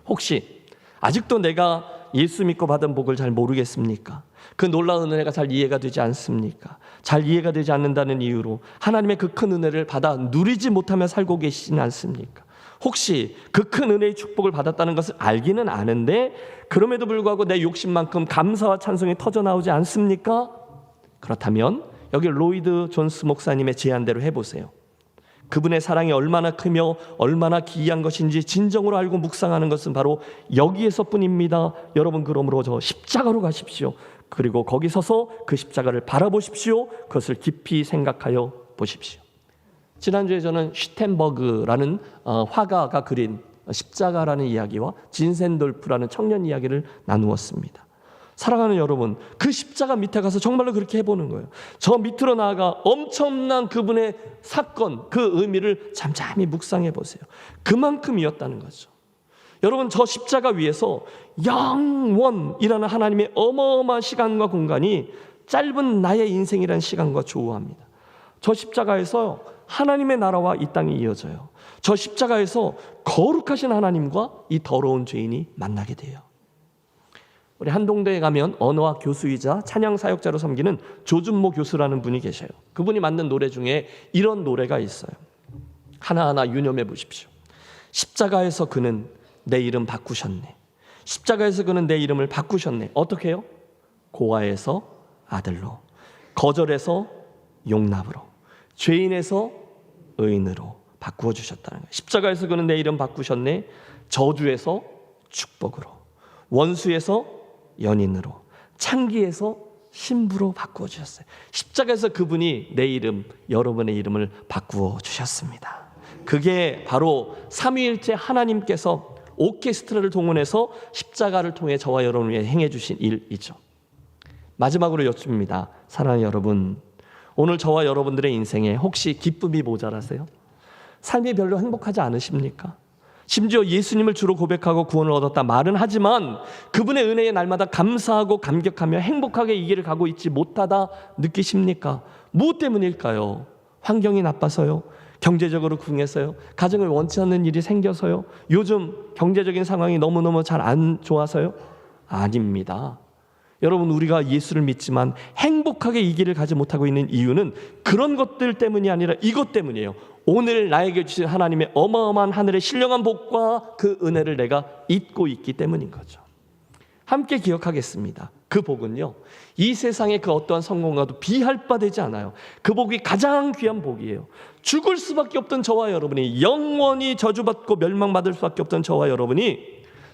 혹시 아직도 내가 예수 믿고 받은 복을 잘 모르겠습니까? 그 놀라운 은혜가 잘 이해가 되지 않습니까? 잘 이해가 되지 않는다는 이유로 하나님의 그 큰 은혜를 받아 누리지 못하며 살고 계시지는 않습니까? 혹시 그 큰 은혜의 축복을 받았다는 것을 알기는 아는데 그럼에도 불구하고 내 욕심만큼 감사와 찬송이 터져나오지 않습니까? 그렇다면 여기 로이드 존스 목사님의 제안대로 해보세요. 그분의 사랑이 얼마나 크며 얼마나 기이한 것인지 진정으로 알고 묵상하는 것은 바로 여기에서뿐입니다. 여러분, 그러므로 저 십자가로 가십시오. 그리고 거기 서서 그 십자가를 바라보십시오. 그것을 깊이 생각하여 보십시오. 지난주에 저는 슈텐버그라는 화가가 그린 십자가라는 이야기와 진센돌프라는 청년 이야기를 나누었습니다. 사랑하는 여러분, 그 십자가 밑에 가서 정말로 그렇게 해보는 거예요. 저 밑으로 나아가 엄청난 그분의 사건, 그 의미를 잠잠히 묵상해 보세요. 그만큼이었다는 거죠. 여러분, 저 십자가 위에서 영원이라는 하나님의 어마어마한 시간과 공간이 짧은 나의 인생이라는 시간과 조우합니다. 저 십자가에서 하나님의 나라와 이 땅이 이어져요. 저 십자가에서 거룩하신 하나님과 이 더러운 죄인이 만나게 돼요. 우리 한동대에 가면 언어학 교수이자 찬양 사역자로 섬기는 조준모 교수라는 분이 계셔요. 그분이 만든 노래 중에 이런 노래가 있어요. 하나하나 유념해 보십시오. 십자가에서 그는 내 이름 바꾸셨네. 십자가에서 그는 내 이름을 바꾸셨네. 어떻게 해요? 고아에서 아들로, 거절에서 용납으로, 죄인에서 의인으로 바꾸어 주셨다는 거예요. 십자가에서 그는 내 이름 바꾸셨네. 저주에서 축복으로, 원수에서 연인으로, 창기에서 신부로 바꾸어 주셨어요. 십자가에서 그분이 내 이름, 여러분의 이름을 바꾸어 주셨습니다. 그게 바로 삼위일체 하나님께서 오케스트라를 동원해서 십자가를 통해 저와 여러분을 위해 행해 주신 일이죠. 마지막으로 여쭙니다. 사랑하는 여러분, 오늘 저와 여러분들의 인생에 혹시 기쁨이 모자라세요? 삶이 별로 행복하지 않으십니까? 심지어 예수님을 주로 고백하고 구원을 얻었다 말은 하지만 그분의 은혜에 날마다 감사하고 감격하며 행복하게 이 길을 가고 있지 못하다 느끼십니까? 무엇 때문일까요? 환경이 나빠서요? 경제적으로 궁해서요? 가정을 원치 않는 일이 생겨서요? 요즘 경제적인 상황이 너무너무 잘 안 좋아서요? 아닙니다. 여러분, 우리가 예수를 믿지만 행복하게 이 길을 가지 못하고 있는 이유는 그런 것들 때문이 아니라 이것 때문이에요. 오늘 나에게 주신 하나님의 어마어마한 하늘의 신령한 복과 그 은혜를 내가 잊고 있기 때문인 거죠. 함께 기억하겠습니다. 그 복은요, 이 세상의 그 어떠한 성공과도 비할 바 되지 않아요. 그 복이 가장 귀한 복이에요. 죽을 수밖에 없던 저와 여러분이, 영원히 저주받고 멸망받을 수밖에 없던 저와 여러분이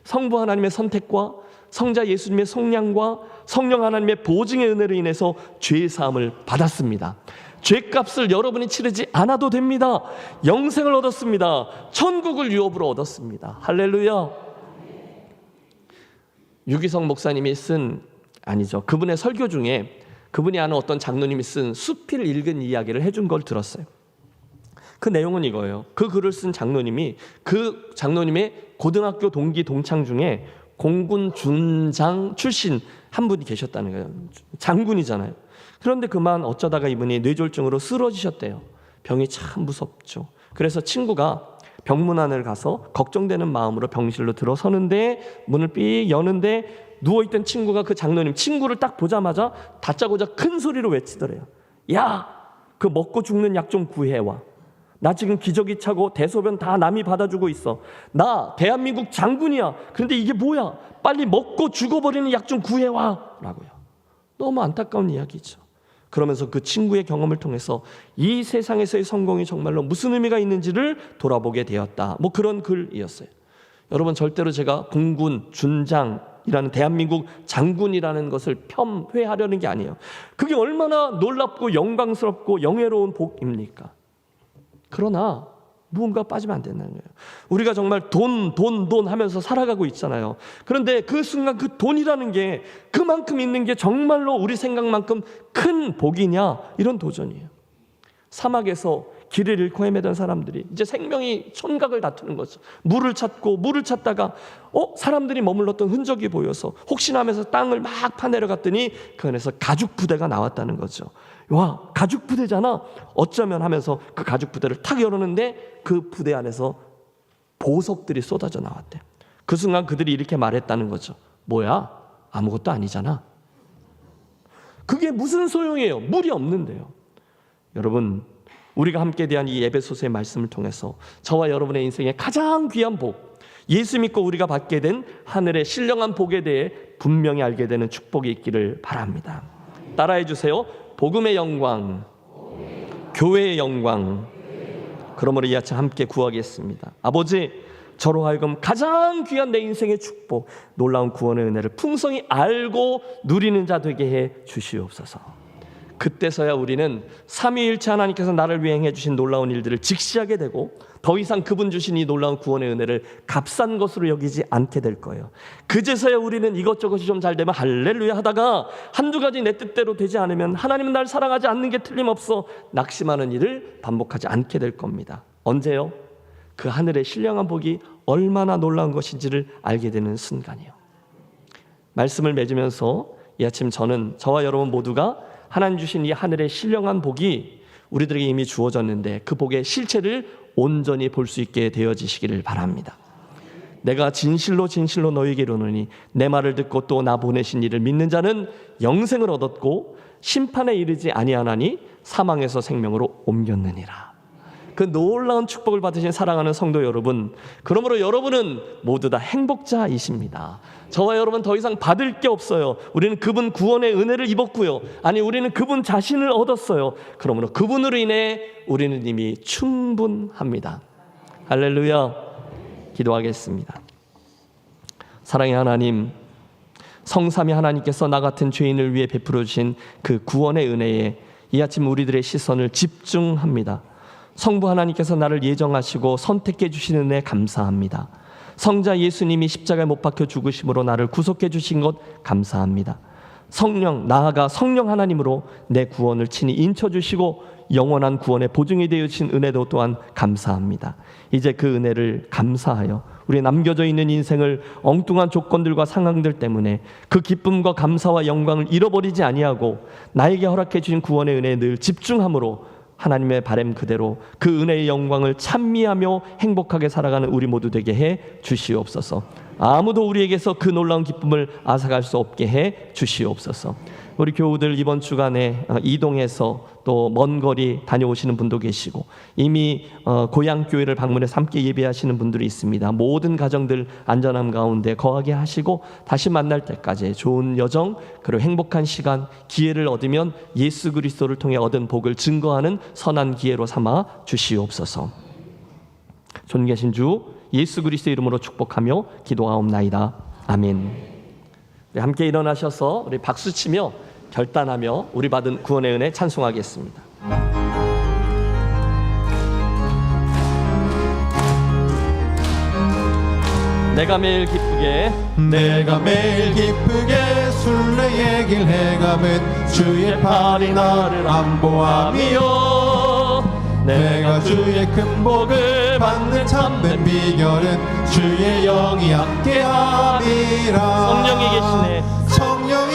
성부 하나님의 선택과 성자 예수님의 속량과 성령 하나님의 보증의 은혜로 인해서 죄 사함을 받았습니다. 죄값을 여러분이 치르지 않아도 됩니다. 영생을 얻었습니다. 천국을 유업으로 얻었습니다. 할렐루야. 유기성 목사님이 그분의 설교 중에 그분이 아는 어떤 장로님이 쓴 수필 읽은 이야기를 해준 걸 들었어요. 그 내용은 이거예요. 그 글을 쓴 장로님이 그 장로님의 고등학교 동기 동창 중에 공군 준장 출신 한 분이 계셨다는 거예요. 장군이잖아요. 그런데 그만 어쩌다가 이분이 뇌졸중으로 쓰러지셨대요. 병이 참 무섭죠. 그래서 친구가 병문안을 가서 걱정되는 마음으로 병실로 들어서는데 문을 삑 여는데 누워있던 친구가 그 장로님 친구를 딱 보자마자 다짜고짜 큰 소리로 외치더래요. 야, 그 먹고 죽는 약 좀 구해와. 나 지금 기저귀 차고 대소변 다 남이 받아주고 있어. 나 대한민국 장군이야. 그런데 이게 뭐야? 빨리 먹고 죽어버리는 약 좀 구해와 라고요. 너무 안타까운 이야기죠. 그러면서 그 친구의 경험을 통해서 이 세상에서의 성공이 정말로 무슨 의미가 있는지를 돌아보게 되었다. 뭐 그런 글이었어요. 여러분, 절대로 제가 공군 준장이라는 대한민국 장군이라는 것을 폄훼하려는 게 아니에요. 그게 얼마나 놀랍고 영광스럽고 영예로운 복입니까? 그러나 무언가 빠지면 안 된다는 거예요. 우리가 정말 돈 하면서 살아가고 있잖아요. 그런데 그 순간 그 돈이라는 게 그만큼 있는 게 정말로 우리 생각만큼 큰 복이냐? 이런 도전이에요. 사막에서 길을 잃고 헤매던 사람들이 이제 생명이 촌각을 다투는 거죠. 물을 찾다가 사람들이 머물렀던 흔적이 보여서 혹시나 하면서 땅을 막 파내려갔더니 그 안에서 가죽 부대가 나왔다는 거죠. 와, 가죽 부대잖아. 어쩌면 하면서 그 가죽 부대를 탁 열었는데 그 부대 안에서 보석들이 쏟아져 나왔대. 그 순간 그들이 이렇게 말했다는 거죠. 뭐야? 아무것도 아니잖아. 그게 무슨 소용이에요? 물이 없는데요. 여러분, 우리가 함께 대한 이 에베소서의 말씀을 통해서 저와 여러분의 인생의 가장 귀한 복, 예수 믿고 우리가 받게 된 하늘의 신령한 복에 대해 분명히 알게 되는 축복이 있기를 바랍니다. 따라해 주세요. 복음의 영광, 교회의 영광. 그러므로 이 아침 함께 구하겠습니다. 아버지, 저로 하여금 가장 귀한 내 인생의 축복, 놀라운 구원의 은혜를 풍성히 알고 누리는 자 되게 해 주시옵소서. 그때서야 우리는 삼위일체 하나님께서 나를 위해 행해 주신 놀라운 일들을 직시하게 되고 더 이상 그분 주신 이 놀라운 구원의 은혜를 값싼 것으로 여기지 않게 될 거예요. 그제서야 우리는 이것저것이 좀 잘 되면 할렐루야 하다가 한두 가지 내 뜻대로 되지 않으면 하나님은 날 사랑하지 않는 게 틀림없어 낙심하는 일을 반복하지 않게 될 겁니다. 언제요? 그 하늘의 신령한 복이 얼마나 놀라운 것인지를 알게 되는 순간이요. 말씀을 맺으면서 이 아침 저와 여러분 모두가 하나님 주신 이 하늘의 신령한 복이 우리들에게 이미 주어졌는데 그 복의 실체를 온전히 볼 수 있게 되어지시기를 바랍니다. 내가 진실로 너희에게 이르노니 내 말을 듣고 또 나 보내신 이를 믿는 자는 영생을 얻었고 심판에 이르지 아니하나니 사망에서 생명으로 옮겼느니라. 그 놀라운 축복을 받으신 사랑하는 성도 여러분, 그러므로 여러분은 모두 다 행복자이십니다. 저와 여러분 더 이상 받을 게 없어요. 우리는 그분 구원의 은혜를 입었고요. 아니, 우리는 그분 자신을 얻었어요. 그러므로 그분으로 인해 우리는 이미 충분합니다. 할렐루야. 기도하겠습니다. 사랑의 하나님, 성삼위 하나님께서 나 같은 죄인을 위해 베풀어 주신 그 구원의 은혜에 이 아침 우리들의 시선을 집중합니다. 성부 하나님께서 나를 예정하시고 선택해 주신 은혜 감사합니다. 성자 예수님이 십자가에 못 박혀 죽으심으로 나를 구속해 주신 것 감사합니다. 성령, 나아가 성령 하나님으로 내 구원을 친히 인쳐 주시고 영원한 구원의 보증이 되어 주신 은혜도 또한 감사합니다. 이제 그 은혜를 감사하여 우리 남겨져 있는 인생을 엉뚱한 조건들과 상황들 때문에 그 기쁨과 감사와 영광을 잃어버리지 아니하고 나에게 허락해 주신 구원의 은혜에 늘 집중함으로 하나님의 바람 그대로 그 은혜의 영광을 찬미하며 행복하게 살아가는 우리 모두 되게 해 주시옵소서. 아무도 우리에게서 그 놀라운 기쁨을 앗아갈 수 없게 해 주시옵소서. 우리 교우들 이번 주간에 이동해서 또 먼 거리 다녀오시는 분도 계시고 이미 고향 교회를 방문해서 함께 예배하시는 분들이 있습니다. 모든 가정들 안전함 가운데 거하게 하시고 다시 만날 때까지 좋은 여정 그리고 행복한 시간 기회를 얻으면 예수 그리스도를 통해 얻은 복을 증거하는 선한 기회로 삼아 주시옵소서. 존귀하신 주 예수 그리스도 이름으로 축복하며 기도하옵나이다. 아멘. 우리 함께 일어나셔서 우리 박수치며 결단하며 우리 받은 구원의 은혜 찬송하겠습니다. 내가 매일 기쁘게 순례의 길 해감은 주의 팔이 나를 안보하며 내가 주의 큰 복을 받는 참된 비결은 주의 영이 함께함이라. 성령이 계시네. 성령이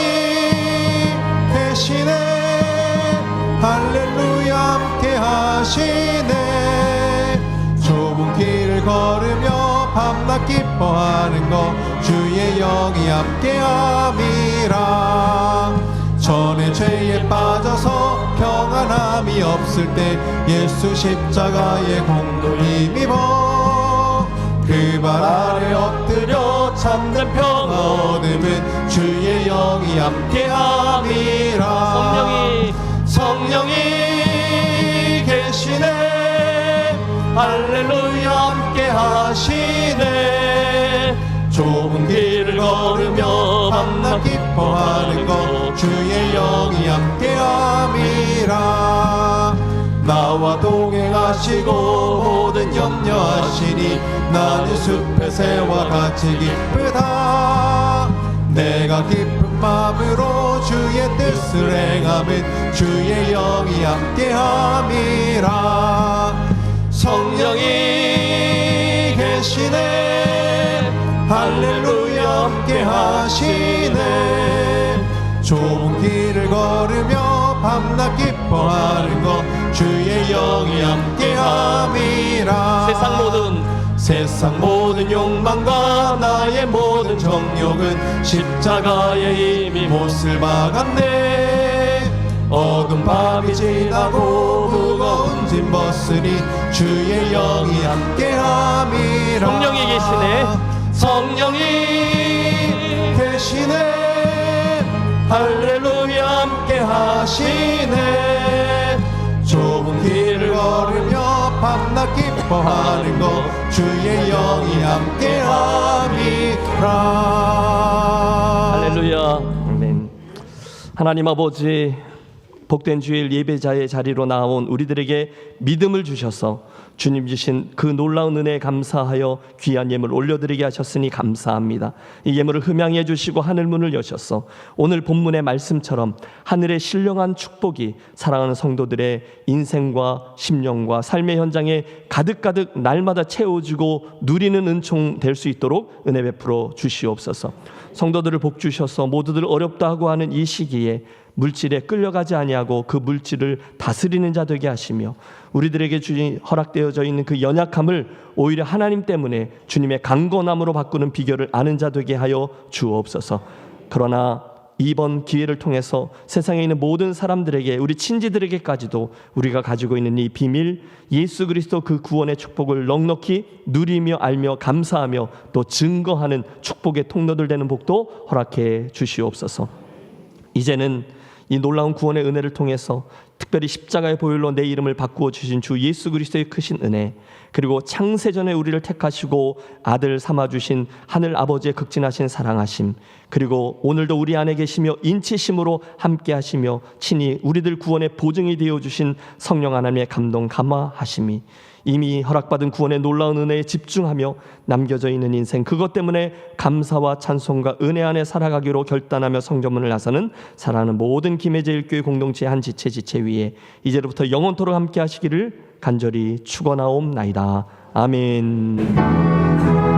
계시네. 할렐루야 함께하시네. 좁은 길을 걸으며 밤낮 기뻐하는 것 주의 영이 함께함이라. 전에 죄에 빠져서 평안함이 없을 때 예수 십자가의 공로 힘입어 그 발 아래 엎드려 참된 평화 얻음은 주의 영이 함께함이라. 성령이 계시네. 할렐루야 함께하시네. 좁은 길을 걸으며 밤낮 기뻐하는 것 주의 영이 함께함이라. 나와 동행하시고 모든 염려하시니 나는 숲의 새와 같이 기쁘다. 내가 기쁜 마음으로 주의 뜻을 행함은 주의 영이 함께함이라. 성령이 계시네. 할렐루야 함께하시네. 좁은 길을 걸으며 밤낮 기뻐하는 것 주의 영이 함께함이라. 세상 모든 욕망과 나의 모든 정욕은 십자가에 이미 못을 박았네. 어두운 밤이 지나고 무거운 짐 벗으니 주의 영이 함께함이라. 성령이 계시네. 할렐루야 함께하시네. 좁은 길을 걸으며 밤낮 기뻐하는 것 주의 영이 함께함이라. 할렐루야. 아멘. 하나님 아버지, 복된 주일 예배자의 자리로 나온 우리들에게 믿음을 주셔서 주님 주신 그 놀라운 은혜에 감사하여 귀한 예물 올려드리게 하셨으니 감사합니다. 이 예물을 흠양해 주시고 하늘문을 여셔서 오늘 본문의 말씀처럼 하늘의 신령한 축복이 사랑하는 성도들의 인생과 심령과 삶의 현장에 가득가득 날마다 채워주고 누리는 은총 될 수 있도록 은혜 베풀어 주시옵소서. 성도들을 복 주셔서 모두들 어렵다 하고 하는 이 시기에 물질에 끌려가지 아니하고 그 물질을 다스리는 자 되게 하시며 우리들에게 허락되어져 있는 그 연약함을 오히려 하나님 때문에 주님의 강건함으로 바꾸는 비결을 아는 자 되게 하여 주옵소서. 그러나 이번 기회를 통해서 세상에 있는 모든 사람들에게 우리 친지들에게까지도 우리가 가지고 있는 이 비밀 예수 그리스도 그 구원의 축복을 넉넉히 누리며 알며 감사하며 또 증거하는 축복의 통로들 되는 복도 허락해 주시옵소서. 이제는 이 놀라운 구원의 은혜를 통해서 특별히 십자가의 보혈로 내 이름을 바꾸어 주신 주 예수 그리스도의 크신 은혜, 그리고 창세전에 우리를 택하시고 아들 삼아주신 하늘 아버지의 극진하신 사랑하심, 그리고 오늘도 우리 안에 계시며 인치심으로 함께 하시며 친히 우리들 구원의 보증이 되어주신 성령 하나님의 감동 감화하심이 이미 허락받은 구원의 놀라운 은혜에 집중하며 남겨져 있는 인생, 그것 때문에 감사와 찬송과 은혜 안에 살아가기로 결단하며 성전문을 나서는 사랑하는 모든 김해제일교회 공동체 한 지체 위에 이제로부터 영원토록 함께 하시기를 간절히 축원하옵나이다. 아멘.